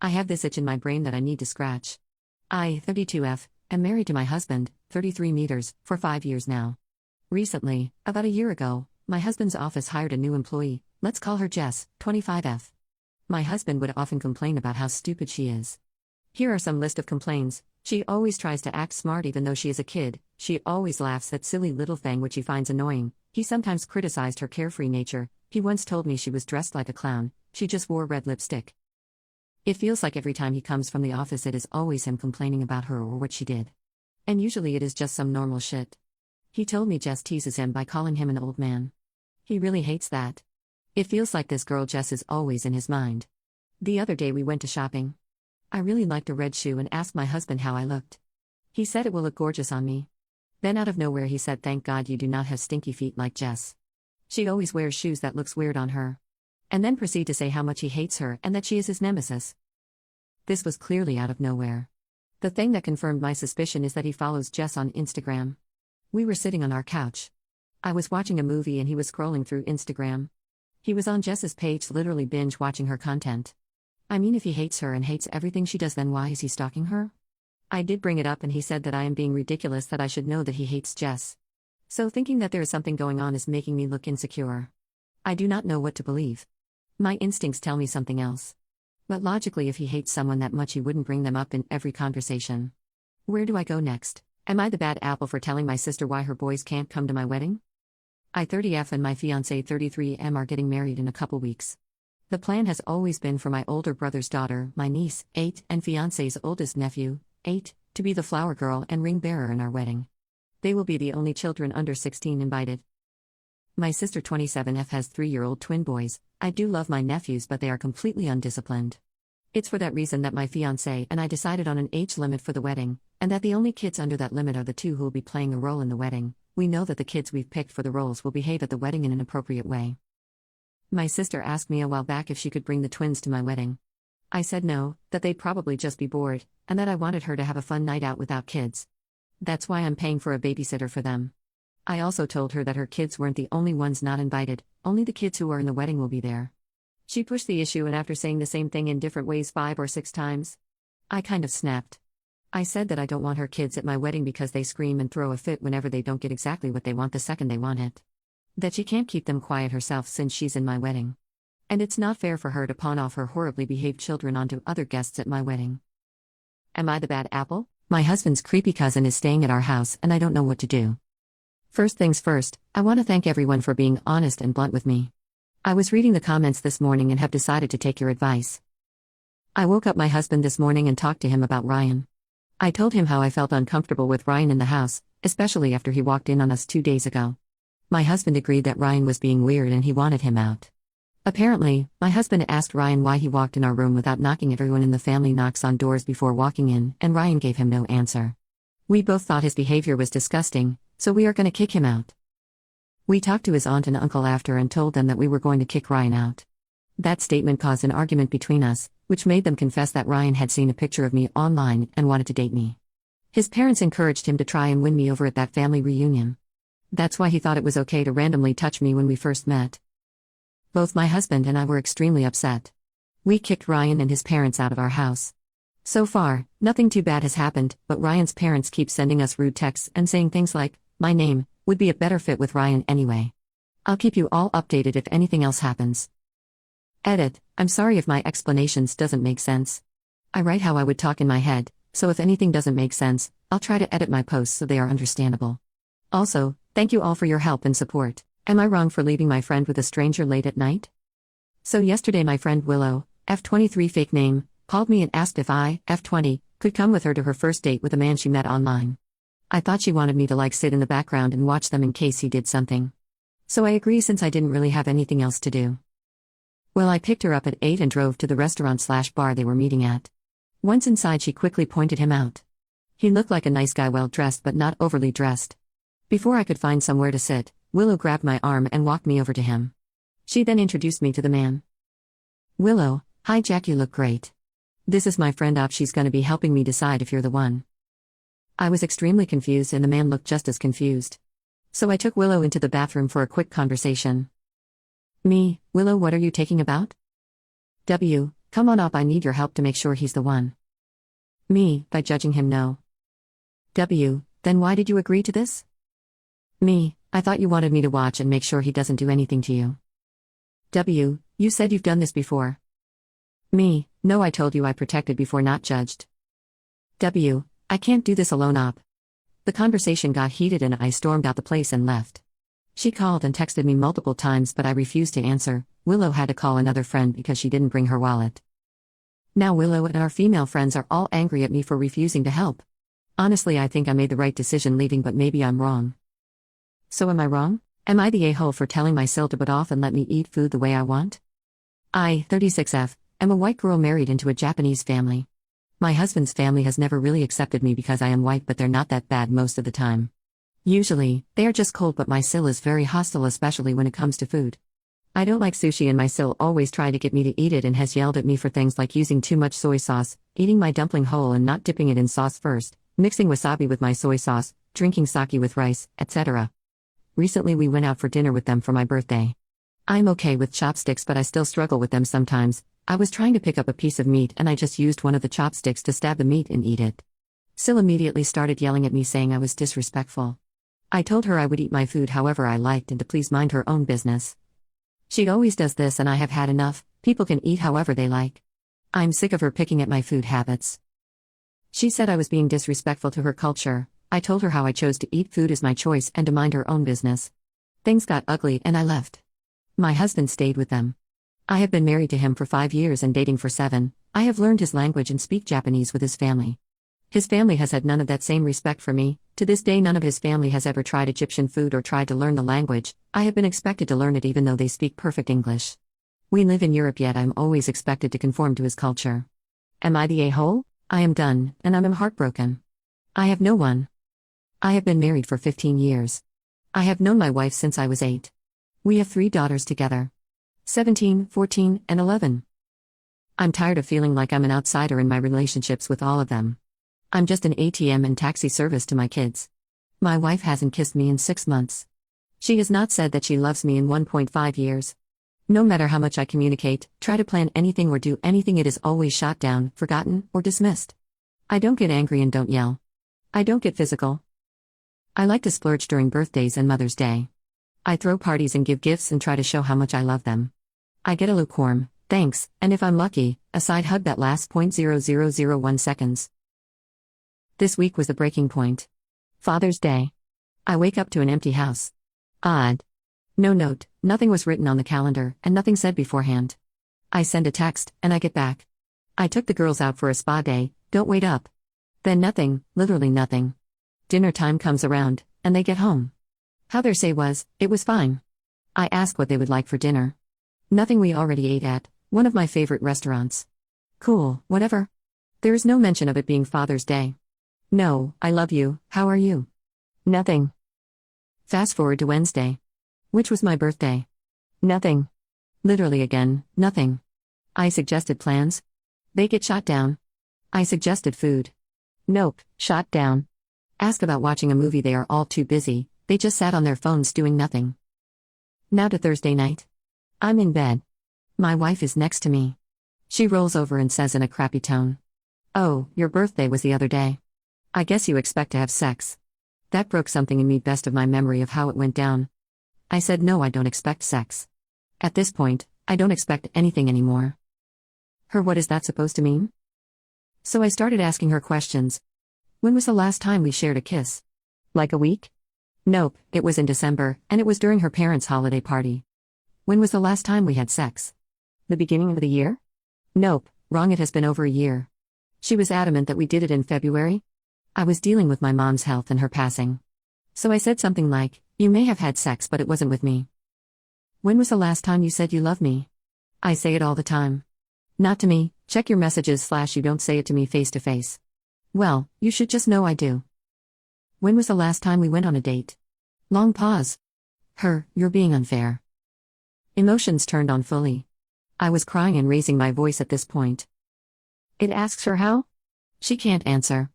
I have this itch in my brain that I need to scratch. I, 32F, am married to my husband, 33 meters, for 5 years now. Recently, about a year ago, my husband's office hired a new employee, let's call her Jess, 25F. My husband would often complain about how stupid she is. Here are some list of complaints. She always tries to act smart even though she is a kid. She always laughs at silly little thing which he finds annoying. He sometimes criticized her carefree nature. He once told me she was dressed like a clown. She just wore red lipstick. It feels like every time he comes from the office it is always him complaining about her or what she did. And usually it is just some normal shit. He told me Jess teases him by calling him an old man. He really hates that. It feels like this girl Jess is always in his mind. The other day we went to shopping. I really liked a red shoe and asked my husband how I looked. He said it will look gorgeous on me. Then out of nowhere he said, "Thank God you do not have stinky feet like Jess. She always wears shoes that looks weird on her." And then proceed to say how much he hates her and that she is his nemesis. This was clearly out of nowhere. The thing that confirmed my suspicion is that he follows Jess on Instagram. We were sitting on our couch. I was watching a movie and he was scrolling through Instagram. He was on Jess's page, literally binge watching her content. I mean, if he hates her and hates everything she does, then why is he stalking her? I did bring it up and he said that I am being ridiculous, that I should know that he hates Jess. So thinking that there is something going on is making me look insecure. I do not know what to believe. My instincts tell me something else. But logically, if he hates someone that much, he wouldn't bring them up in every conversation. Where do I go next? Am I the bad apple for telling my sister why her boys can't come to my wedding? I 30F and my fiancé 33M are getting married in a couple weeks. The plan has always been for my older brother's daughter, my niece, 8, and fiancé's oldest nephew, 8, to be the flower girl and ring bearer in our wedding. They will be the only children under 16 invited. My sister 27F has 3-year-old twin boys. I do love my nephews, but they are completely undisciplined. It's for that reason that my fiancé and I decided on an age limit for the wedding, and that the only kids under that limit are the 2 who will be playing a role in the wedding. We know that the kids we've picked for the roles will behave at the wedding in an appropriate way. My sister asked me a while back if she could bring the twins to my wedding. I said no, that they'd probably just be bored, and that I wanted her to have a fun night out without kids. That's why I'm paying for a babysitter for them. I also told her that her kids weren't the only ones not invited, only the kids who are in the wedding will be there. She pushed the issue, and after saying the same thing in different ways 5 or 6 times, I kind of snapped. I said that I don't want her kids at my wedding because they scream and throw a fit whenever they don't get exactly what they want the second they want it. That she can't keep them quiet herself since she's in my wedding. And it's not fair for her to pawn off her horribly behaved children onto other guests at my wedding. Am I the bad apple? My husband's creepy cousin is staying at our house and I don't know what to do. First things first, I want to thank everyone for being honest and blunt with me. I was reading the comments this morning and have decided to take your advice. I woke up my husband this morning and talked to him about Ryan. I told him how I felt uncomfortable with Ryan in the house, especially after he walked in on us 2 days ago. My husband agreed that Ryan was being weird and he wanted him out. Apparently, my husband asked Ryan why he walked in our room without knocking. Everyone in the family knocks on doors before walking in, and Ryan gave him no answer. We both thought his behavior was disgusting, so we are going to kick him out. We talked to his aunt and uncle after and told them that we were going to kick Ryan out. That statement caused an argument between us, which made them confess that Ryan had seen a picture of me online and wanted to date me. His parents encouraged him to try and win me over at that family reunion. That's why he thought it was okay to randomly touch me when we first met. Both my husband and I were extremely upset. We kicked Ryan and his parents out of our house. So far, nothing too bad has happened, but Ryan's parents keep sending us rude texts and saying things like, "My name would be a better fit with Ryan anyway." I'll keep you all updated if anything else happens. Edit, I'm sorry if my explanations doesn't make sense. I write how I would talk in my head, so if anything doesn't make sense, I'll try to edit my posts so they are understandable. Also, thank you all for your help and support. Am I wrong for leaving my friend with a stranger late at night? So yesterday my friend Willow, F23 fake name, called me and asked if I, F20, could come with her to her first date with a man she met online. I thought she wanted me to sit in the background and watch them in case he did something. So I agree since I didn't really have anything else to do. Well, I picked her up at 8 and drove to the restaurant/bar they were meeting at. Once inside, she quickly pointed him out. He looked like a nice guy, well dressed but not overly dressed. Before I could find somewhere to sit, Willow grabbed my arm and walked me over to him. She then introduced me to the man. Willow, hi Jack, you look great. This is my friend Op, she's gonna be helping me decide if you're the one. I was extremely confused and the man looked just as confused. So I took Willow into the bathroom for a quick conversation. Me, Willow, what are you taking about? W, come on up, I need your help to make sure he's the one. Me, by judging him, no. W, then why did you agree to this? Me, I thought you wanted me to watch and make sure he doesn't do anything to you. W, you said you've done this before. Me, no, I told you I protected before not judged. I can't do this alone op. The conversation got heated and I stormed out the place and left. She called and texted me multiple times but I refused to answer. Willow had to call another friend because she didn't bring her wallet. Now Willow and our female friends are all angry at me for refusing to help. Honestly, I think I made the right decision leaving, but maybe I'm wrong. So am I wrong? Am I the a-hole for telling my sil to put off and let me eat food the way I want? I, 36F, am a white girl married into a Japanese family. My husband's family has never really accepted me because I am white, but they're not that bad most of the time. Usually, they are just cold, but my sil is very hostile, especially when it comes to food. I don't like sushi and my sil always try to get me to eat it and has yelled at me for things like using too much soy sauce, eating my dumpling whole and not dipping it in sauce first, mixing wasabi with my soy sauce, drinking sake with rice, etc. Recently we went out for dinner with them for my birthday. I'm okay with chopsticks, but I still struggle with them sometimes. I was trying to pick up a piece of meat and I just used one of the chopsticks to stab the meat and eat it. Sil immediately started yelling at me saying I was disrespectful. I told her I would eat my food however I liked and to please mind her own business. She always does this and I have had enough. People can eat however they like. I'm sick of her picking at my food habits. She said I was being disrespectful to her culture. I told her how I chose to eat food as my choice and to mind her own business. Things got ugly and I left. My husband stayed with them. I have been married to him for 5 years and dating for 7. I have learned his language and speak Japanese with his family. His family has had none of that same respect for me. To this day, none of his family has ever tried Egyptian food or tried to learn the language. I have been expected to learn it even though they speak perfect English. We live in Europe, yet I'm always expected to conform to his culture. Am I the a-hole? I am done, and I'm heartbroken. I have no one. I have been married for 15 years. I have known my wife since I was 8. We have 3 daughters together. 17, 14, and 11. I'm tired of feeling like I'm an outsider in my relationships with all of them. I'm just an ATM and taxi service to my kids. My wife hasn't kissed me in 6 months. She has not said that she loves me in 1.5 years. No matter how much I communicate, try to plan anything or do anything, it is always shot down, forgotten, or dismissed. I don't get angry and don't yell. I don't get physical. I like to splurge during birthdays and Mother's Day. I throw parties and give gifts and try to show how much I love them. I get a lukewarm, thanks, and if I'm lucky, a side hug that lasts 0.0001 seconds. This week was the breaking point. Father's Day. I wake up to an empty house. Odd. No note, nothing was written on the calendar, and nothing said beforehand. I send a text, and I get back. I took the girls out for a spa day, don't wait up. Then nothing, literally nothing. Dinner time comes around, and they get home. How their say was, it was fine. I ask what they would like for dinner. Nothing, we already ate at one of my favorite restaurants. Cool, whatever. There is no mention of it being Father's Day. No, I love you, how are you? Nothing. Fast forward to Wednesday. Which was my birthday. Nothing. Literally again, nothing. I suggested plans. They get shot down. I suggested food. Nope, shot down. Ask about watching a movie, they are all too busy, they just sat on their phones doing nothing. Now to Thursday night. I'm in bed. My wife is next to me. She rolls over and says in a crappy tone, "Oh, your birthday was the other day. I guess you expect to have sex." That broke something in me, best of my memory of how it went down. I said no, I don't expect sex. At this point, I don't expect anything anymore. Her, what is that supposed to mean? So I started asking her questions. When was the last time we shared a kiss? Like a week? Nope, it was in December, and it was during her parents' holiday party. When was the last time we had sex? The beginning of the year? Nope, wrong, it has been over a year. She was adamant that we did it in February. I was dealing with my mom's health and her passing. So I said something like, "You may have had sex, but it wasn't with me." When was the last time you said you love me? I say it all the time. Not to me, check your messages / you don't say it to me face to face. Well, you should just know I do. When was the last time we went on a date? Long pause. Her, you're being unfair. Emotions turned on fully. I was crying and raising my voice at this point. It asks her how? She can't answer.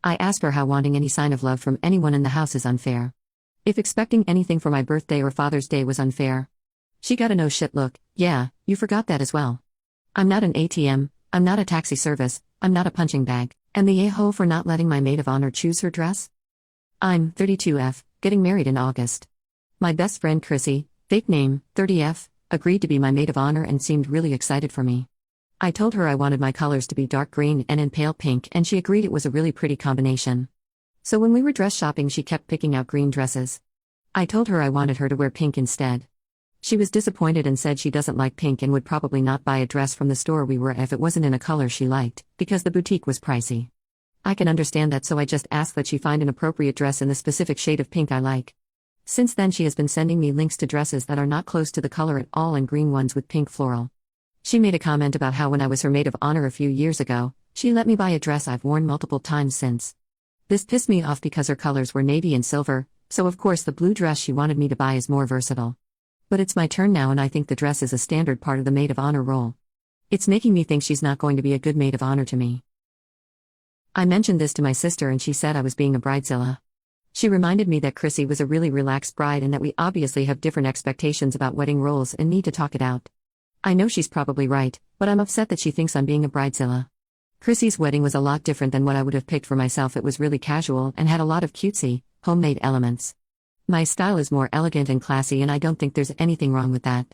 I ask her how wanting any sign of love from anyone in the house is unfair. If expecting anything for my birthday or Father's Day was unfair. She got a no shit look. Yeah, you forgot that as well. I'm not an ATM, I'm not a taxi service, I'm not a punching bag, and the a-hole for not letting my maid of honor choose her dress? I'm 32F, getting married in August. My best friend Chrissy, fake name, 30F, agreed to be my maid of honor and seemed really excited for me. I told her I wanted my colors to be dark green and in pale pink, and she agreed it was a really pretty combination. So when we were dress shopping, she kept picking out green dresses. I told her I wanted her to wear pink instead. She was disappointed and said she doesn't like pink and would probably not buy a dress from the store we were at if it wasn't in a color she liked, because the boutique was pricey. I can understand that, so I just asked that she find an appropriate dress in the specific shade of pink I like. Since then, she has been sending me links to dresses that are not close to the color at all and green ones with pink floral. She made a comment about how when I was her maid of honor a few years ago, she let me buy a dress I've worn multiple times since. This pissed me off because her colors were navy and silver, so of course the blue dress she wanted me to buy is more versatile. But it's my turn now, and I think the dress is a standard part of the maid of honor role. It's making me think she's not going to be a good maid of honor to me. I mentioned this to my sister and she said I was being a bridezilla. She reminded me that Chrissy was a really relaxed bride and that we obviously have different expectations about wedding roles and need to talk it out. I know she's probably right, but I'm upset that she thinks I'm being a bridezilla. Chrissy's wedding was a lot different than what I would have picked for myself. It was really casual and had a lot of cutesy, homemade elements. My style is more elegant and classy, and I don't think there's anything wrong with that.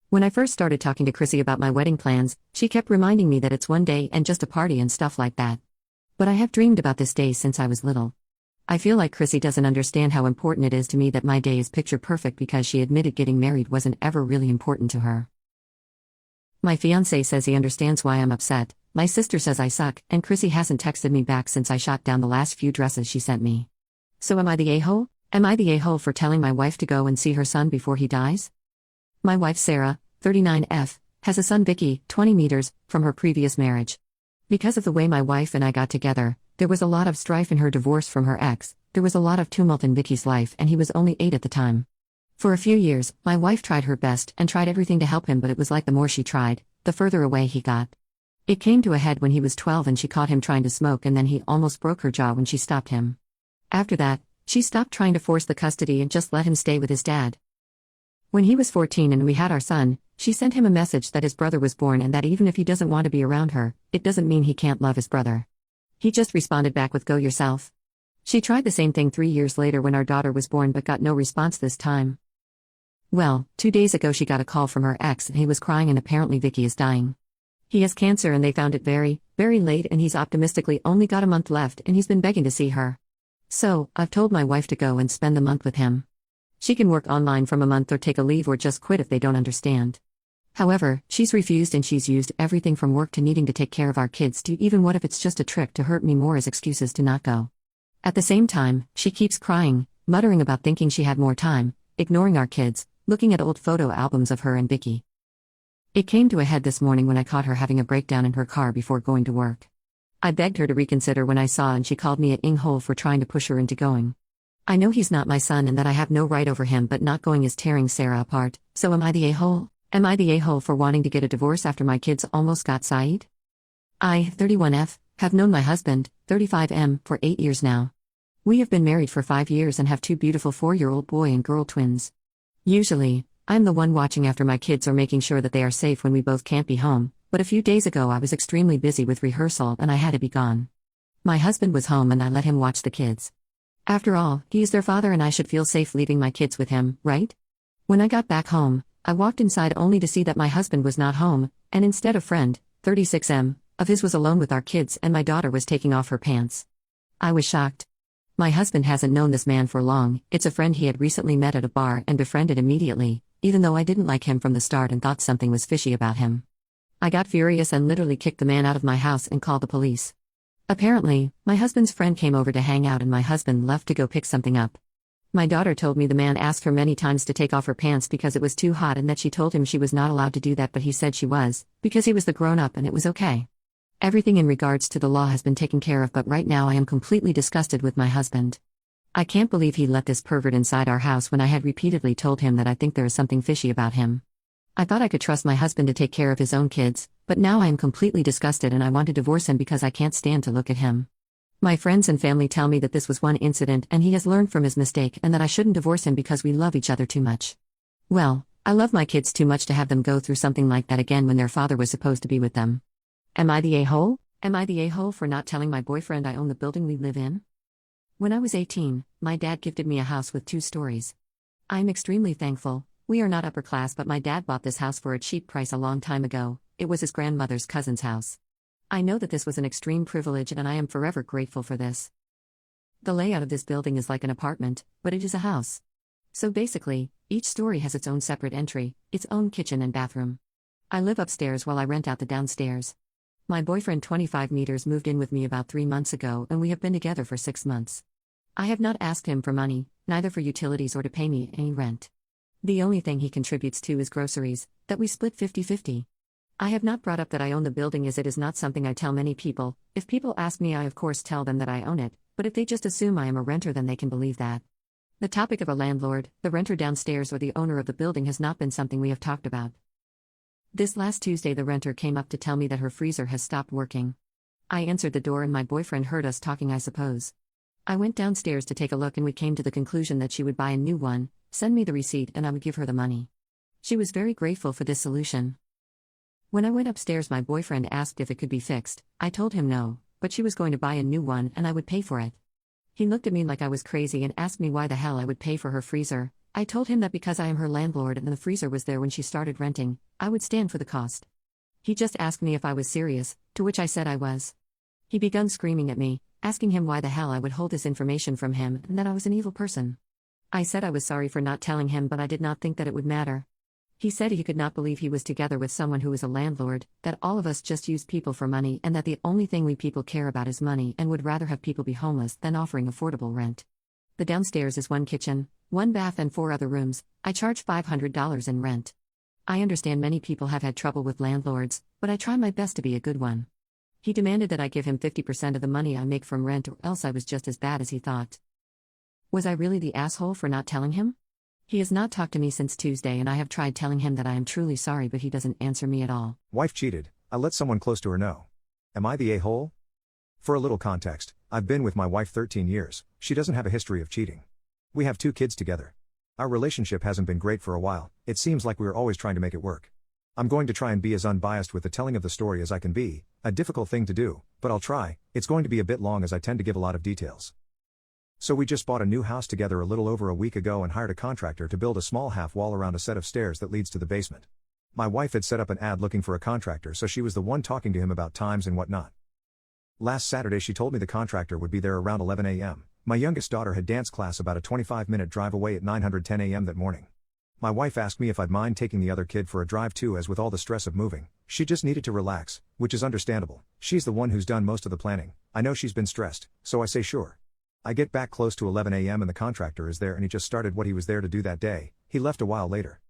When I first started talking to Chrissy about my wedding plans, she kept reminding me that it's one day and just a party and stuff like that. But I have dreamed about this day since I was little. I feel like Chrissy doesn't understand how important it is to me that my day is picture perfect, because she admitted getting married wasn't ever really important to her. My fiancé says he understands why I'm upset, my sister says I suck, and Chrissy hasn't texted me back since I shot down the last few dresses she sent me. So am I the a-hole? Am I the a-hole for telling my wife to go and see her son before he dies? My wife Sarah, 39F, has a son Vicky, 20 meters, from her previous marriage. Because of the way my wife and I got together, there was a lot of strife in her divorce from her ex. There was a lot of tumult in Vicky's life, and he was only 8 at the time. For a few years, my wife tried her best and tried everything to help him, but it was like the more she tried, the further away he got. It came to a head when he was 12 and she caught him trying to smoke, and then he almost broke her jaw when she stopped him. After that, she stopped trying to force the custody and just let him stay with his dad. When he was 14 and we had our son, she sent him a message that his brother was born and that even if he doesn't want to be around her, it doesn't mean he can't love his brother. He just responded back with "go yourself." She tried the same thing 3 years later when our daughter was born, but got no response this time. Well, 2 days ago she got a call from her ex and he was crying, and apparently Vicky is dying. He has cancer and they found it very, very late, and he's optimistically only got a month left, and he's been begging to see her. So, I've told my wife to go and spend the month with him. She can work online from a month or take a leave or just quit if they don't understand. However, she's refused, and she's used everything from work to needing to take care of our kids to even what if it's just a trick to hurt me more as excuses to not go. At the same time, she keeps crying, muttering about thinking she had more time, ignoring our kids, looking at old photo albums of her and Vicky. It came to a head this morning when I caught her having a breakdown in her car before going to work. I begged her to reconsider when I saw, and she called me an ing-hole for trying to push her into going. I know he's not my son and that I have no right over him, but not going is tearing Sarah apart. So am I the a-hole? Am I the a-hole for wanting to get a divorce after my kids almost got Saeed? I, 31F, have known my husband, 35M, for 8 years now. We have been married for 5 years and have 2 beautiful 4-year-old boy and girl twins. Usually, I'm the one watching after my kids or making sure that they are safe when we both can't be home, but a few days ago I was extremely busy with rehearsal and I had to be gone. My husband was home and I let him watch the kids. After all, he is their father and I should feel safe leaving my kids with him, right? When I got back home, I walked inside only to see that my husband was not home, and instead a friend, 36M, of his was alone with our kids, and my daughter was taking off her pants. I was shocked. My husband hasn't known this man for long. It's a friend he had recently met at a bar and befriended immediately, even though I didn't like him from the start and thought something was fishy about him. I got furious and literally kicked the man out of my house and called the police. Apparently, my husband's friend came over to hang out and my husband left to go pick something up. My daughter told me the man asked her many times to take off her pants because it was too hot and that she told him she was not allowed to do that, but he said she was, because he was the grown-up and it was okay. Everything in regards to the law has been taken care of, but right now I am completely disgusted with my husband. I can't believe he let this pervert inside our house when I had repeatedly told him that I think there is something fishy about him. I thought I could trust my husband to take care of his own kids, but now I am completely disgusted and I want to divorce him because I can't stand to look at him. My friends and family tell me that this was one incident and he has learned from his mistake and that I shouldn't divorce him because we love each other too much. Well, I love my kids too much to have them go through something like that again when their father was supposed to be with them. Am I the a-hole? Am I the a-hole for not telling my boyfriend I own the building we live in? When I was 18, my dad gifted me a house with 2 stories. I am extremely thankful. We are not upper class, but my dad bought this house for a cheap price a long time ago. It was his grandmother's cousin's house. I know that this was an extreme privilege and I am forever grateful for this. The layout of this building is like an apartment, but it is a house. So basically, each story has its own separate entry, its own kitchen and bathroom. I live upstairs while I rent out the downstairs. My boyfriend 25 meters moved in with me about 3 months ago and we have been together for 6 months. I have not asked him for money, neither for utilities or to pay me any rent. The only thing he contributes to is groceries, that we split 50-50. I have not brought up that I own the building as it is not something I tell many people. If people ask me, I of course tell them that I own it, but if they just assume I am a renter, then they can believe that. The topic of a landlord, the renter downstairs or the owner of the building has not been something we have talked about. This last Tuesday the renter came up to tell me that her freezer has stopped working. I answered the door and my boyfriend heard us talking, I suppose. I went downstairs to take a look and we came to the conclusion that she would buy a new one, send me the receipt and I would give her the money. She was very grateful for this solution. When I went upstairs my boyfriend asked if it could be fixed. I told him no, but she was going to buy a new one and I would pay for it. He looked at me like I was crazy and asked me why the hell I would pay for her freezer. I told him that because I am her landlord and the freezer was there when she started renting, I would stand for the cost. He just asked me if I was serious, to which I said I was. He began screaming at me, asking him why the hell I would hold this information from him and that I was an evil person. I said I was sorry for not telling him, but I did not think that it would matter. He said he could not believe he was together with someone who is a landlord, that all of us just use people for money and that the only thing we people care about is money and would rather have people be homeless than offering affordable rent. The downstairs is 1 kitchen, 1 bath and 4 other rooms. I charge $500 in rent. I understand many people have had trouble with landlords, but I try my best to be a good one. He demanded that I give him 50% of the money I make from rent or else I was just as bad as he thought. Was I really the asshole for not telling him? He has not talked to me since Tuesday and I have tried telling him that I am truly sorry, but he doesn't answer me at all. Wife cheated, I let someone close to her know. Am I the a-hole? For a little context, I've been with my wife 13 years, she doesn't have a history of cheating. We have 2 kids together. Our relationship hasn't been great for a while, it seems like we're always trying to make it work. I'm going to try and be as unbiased with the telling of the story as I can be, a difficult thing to do, but I'll try. It's going to be a bit long as I tend to give a lot of details. So we just bought a new house together a little over a week ago and hired a contractor to build a small half wall around a set of stairs that leads to the basement. My wife had set up an ad looking for a contractor, so she was the one talking to him about times and whatnot. Last Saturday she told me the contractor would be there around 11 a.m. My youngest daughter had dance class about a 25-minute drive away at 9:10 a.m. that morning. My wife asked me if I'd mind taking the other kid for a drive too, as with all the stress of moving, she just needed to relax, which is understandable. She's the one who's done most of the planning. I know she's been stressed, so I say sure. I get back close to 11 a.m. and the contractor is there and he just started what he was there to do that day. He left a while later.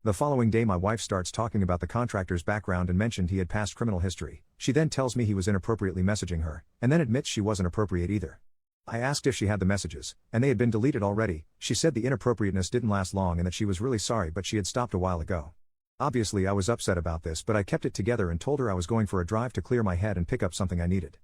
The following day my wife starts talking about the contractor's background and mentioned he had past criminal history. She then tells me he was inappropriately messaging her, and then admits she wasn't appropriate either. I asked if she had the messages, and they had been deleted already. She said the inappropriateness didn't last long and that she was really sorry but she had stopped a while ago. Obviously I was upset about this, but I kept it together and told her I was going for a drive to clear my head and pick up something I needed.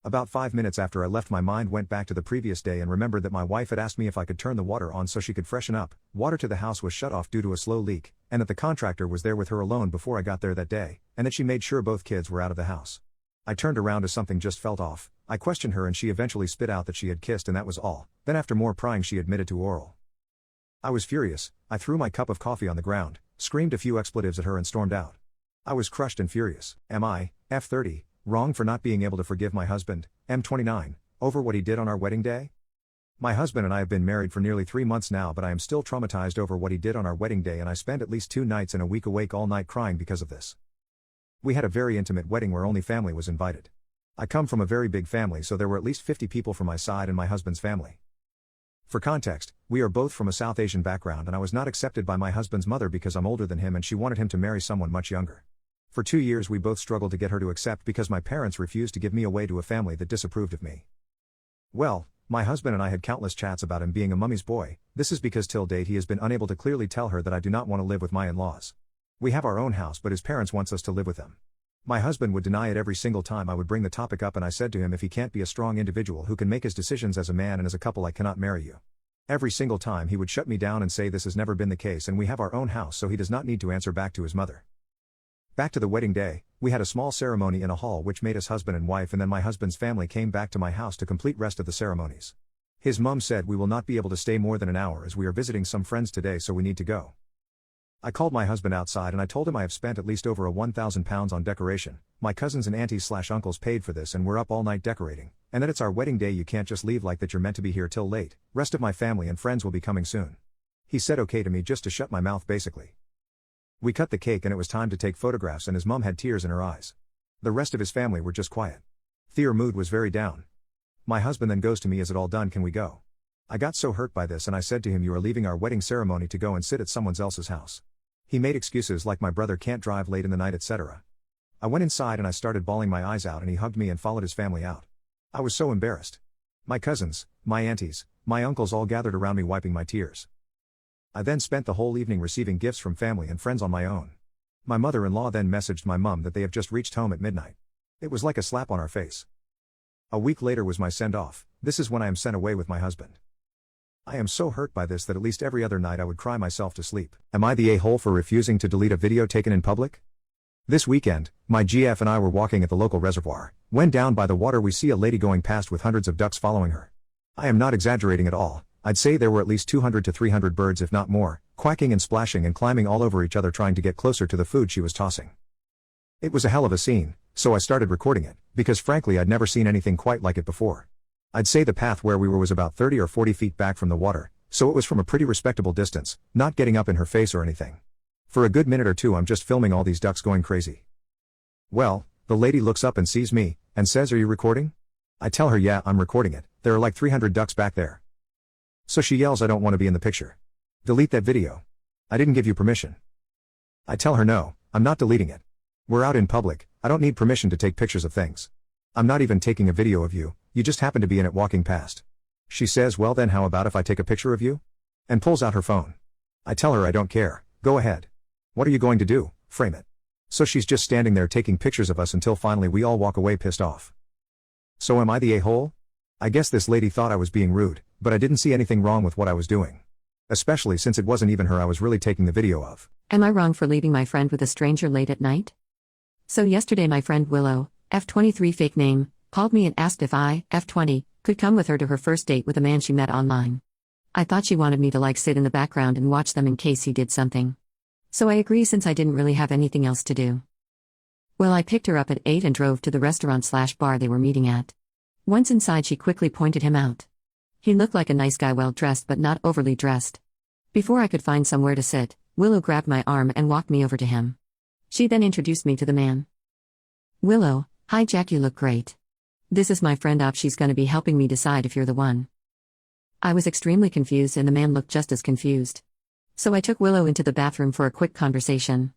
About 5 minutes after I left, my mind went back to the previous day and remembered that my wife had asked me if I could turn the water on so she could freshen up. Water to the house was shut off due to a slow leak, and that the contractor was there with her alone before I got there that day, and that she made sure both kids were out of the house. I turned around as something just felt off. I questioned her and she eventually spit out that she had kissed and that was all. Then after more prying she admitted to oral. I was furious. I threw my cup of coffee on the ground, screamed a few expletives at her and stormed out. I was crushed and furious. Am I, F30, wrong for not being able to forgive my husband, M29, over what he did on our wedding day? My husband and I have been married for nearly 3 months now, but I am still traumatized over what he did on our wedding day, and I spent at least 2 nights in a week awake all night crying because of this. We had a very intimate wedding where only family was invited. I come from a very big family, so there were at least 50 people from my side and my husband's family. For context, we are both from a South Asian background and I was not accepted by my husband's mother because I'm older than him and she wanted him to marry someone much younger. For 2 years we both struggled to get her to accept because my parents refused to give me away to a family that disapproved of me. Well, my husband and I had countless chats about him being a mummy's boy. This is because till date he has been unable to clearly tell her that I do not want to live with my in-laws. We have our own house, but his parents wants us to live with them. My husband would deny it every single time I would bring the topic up, and I said to him, if he can't be a strong individual who can make his decisions as a man and as a couple, I cannot marry you. Every single time he would shut me down and say this has never been the case and we have our own house, so he does not need to answer back to his mother. Back to the wedding day, we had a small ceremony in a hall which made us husband and wife, and then my husband's family came back to my house to complete rest of the ceremonies. His mum said we will not be able to stay more than an hour as we are visiting some friends today, so we need to go. I called my husband outside and I told him I have spent at least over £1,000 on decoration. My cousins and aunties/uncles paid for this and we're up all night decorating, and that it's our wedding day, you can't just leave like that, you're meant to be here till late, rest of my family and friends will be coming soon. He said okay to me just to shut my mouth basically. We cut the cake and it was time to take photographs and his mum had tears in her eyes. The rest of his family were just quiet. Their mood was very down. My husband then goes to me, is it all done, can we go? I got so hurt by this and I said to him, you are leaving our wedding ceremony to go and sit at someone else's house. He made excuses like my brother can't drive late in the night, etc. I went inside and I started bawling my eyes out and he hugged me and followed his family out. I was so embarrassed. My cousins, my aunties, my uncles all gathered around me wiping my tears. I then spent the whole evening receiving gifts from family and friends on my own. My mother-in-law then messaged my mum that they have just reached home at midnight. It was like a slap on our face. A week later was my send-off. This is when I am sent away with my husband. I am so hurt by this that at least every other night I would cry myself to sleep. Am I the a-hole for refusing to delete a video taken in public? This weekend, my GF and I were walking at the local reservoir. When down by the water we see a lady going past with hundreds of ducks following her. I am not exaggerating at all. I'd say there were at least 200 to 300 birds, if not more, quacking and splashing and climbing all over each other trying to get closer to the food she was tossing. It was a hell of a scene, so I started recording it, because frankly I'd never seen anything quite like it before. I'd say the path where we were was about 30 or 40 feet back from the water, so it was from a pretty respectable distance, not getting up in her face or anything. For a good minute or two I'm just filming all these ducks going crazy. Well, the lady looks up and sees me, and says, are you recording? I tell her yeah, I'm recording it, there are like 300 ducks back there. So she yells, I don't want to be in the picture. Delete that video. I didn't give you permission. I tell her no, I'm not deleting it. We're out in public, I don't need permission to take pictures of things. I'm not even taking a video of you, you just happen to be in it walking past. She says, well then how about if I take a picture of you? And pulls out her phone. I tell her I don't care, go ahead. What are you going to do, frame it? So she's just standing there taking pictures of us until finally we all walk away pissed off. So am I the a-hole? I guess this lady thought I was being rude, but I didn't see anything wrong with what I was doing. Especially since it wasn't even her I was really taking the video of. Am I wrong for leaving my friend with a stranger late at night? So yesterday my friend Willow, F23 fake name, called me and asked if I, F20, could come with her to her first date with a man she met online. I thought she wanted me to sit in the background and watch them in case he did something. So I agree since I didn't really have anything else to do. Well, I picked her up at 8 and drove to the restaurant/bar they were meeting at. Once inside she quickly pointed him out. He looked like a nice guy, well dressed but not overly dressed. Before I could find somewhere to sit, Willow grabbed my arm and walked me over to him. She then introduced me to the man. Willow, hi Jack, you look great. This is my friend Op, she's gonna be helping me decide if you're the one. I was extremely confused and the man looked just as confused. So I took Willow into the bathroom for a quick conversation.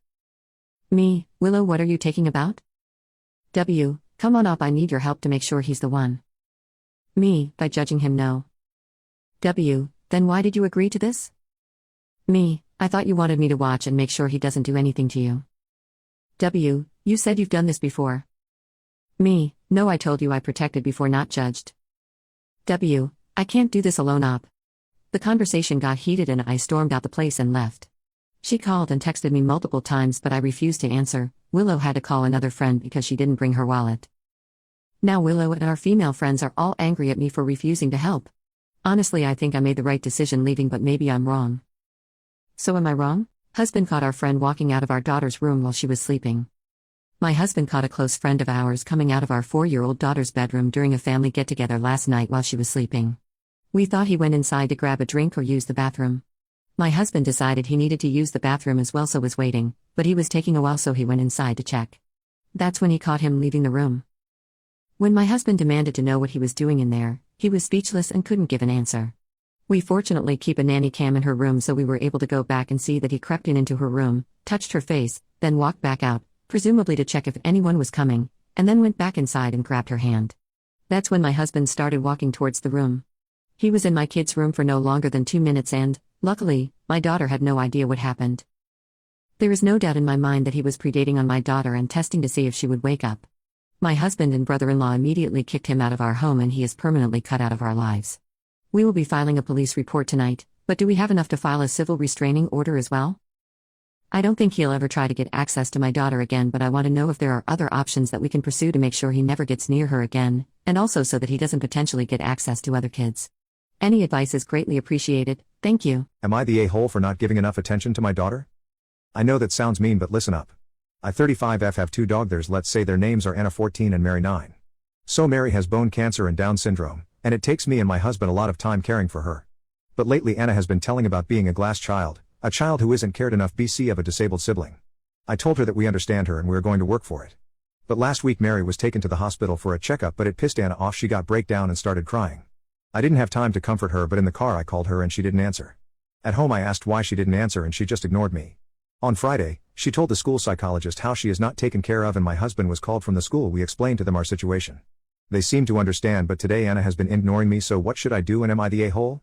Me, Willow, what are you taking about? W, come on up, I need your help to make sure he's the one. Me, by judging him, no. W, then why did you agree to this? Me, I thought you wanted me to watch and make sure he doesn't do anything to you. W, you said you've done this before. Me, no, I told you I protected before, not judged. W, I can't do this alone, Op. The conversation got heated and I stormed out the place and left. She called and texted me multiple times but I refused to answer. Willow had to call another friend because she didn't bring her wallet. Now Willow and our female friends are all angry at me for refusing to help. Honestly, I think I made the right decision leaving, but maybe I'm wrong. So am I wrong? Husband caught our friend walking out of our daughter's room while she was sleeping. My husband caught a close friend of ours coming out of our 4-year-old daughter's bedroom during a family get-together last night while she was sleeping. We thought he went inside to grab a drink or use the bathroom. My husband decided he needed to use the bathroom as well, so was waiting, but he was taking a while, so he went inside to check. That's when he caught him leaving the room. When my husband demanded to know what he was doing in there, he was speechless and couldn't give an answer. We fortunately keep a nanny cam in her room, so we were able to go back and see that he crept into her room, touched her face, then walked back out, presumably to check if anyone was coming, and then went back inside and grabbed her hand. That's when my husband started walking towards the room. He was in my kid's room for no longer than 2 minutes and, luckily, my daughter had no idea what happened. There is no doubt in my mind that he was predating on my daughter and testing to see if she would wake up. My husband and brother-in-law immediately kicked him out of our home and he is permanently cut out of our lives. We will be filing a police report tonight, but do we have enough to file a civil restraining order as well? I don't think he'll ever try to get access to my daughter again, but I want to know if there are other options that we can pursue to make sure he never gets near her again, and also so that he doesn't potentially get access to other kids. Any advice is greatly appreciated, thank you. Am I the a-hole for not giving enough attention to my daughter? I know that sounds mean, but listen up. I 35F have two daughters, let's say their names are Anna 14 and Mary 9. So Mary has bone cancer and Down syndrome, and it takes me and my husband a lot of time caring for her. But lately Anna has been telling about being a glass child, a child who isn't cared enough BC of a disabled sibling. I told her that we understand her and we're going to work for it. But last week Mary was taken to the hospital for a checkup, but it pissed Anna off. She got breakdown and started crying. I didn't have time to comfort her, but in the car I called her and she didn't answer. At home I asked why she didn't answer and she just ignored me. On Friday, she told the school psychologist how she is not taken care of, and my husband was called from the school. We explained to them our situation. They seemed to understand, but today Anna has been ignoring me, so what should I do, and am I the a-hole?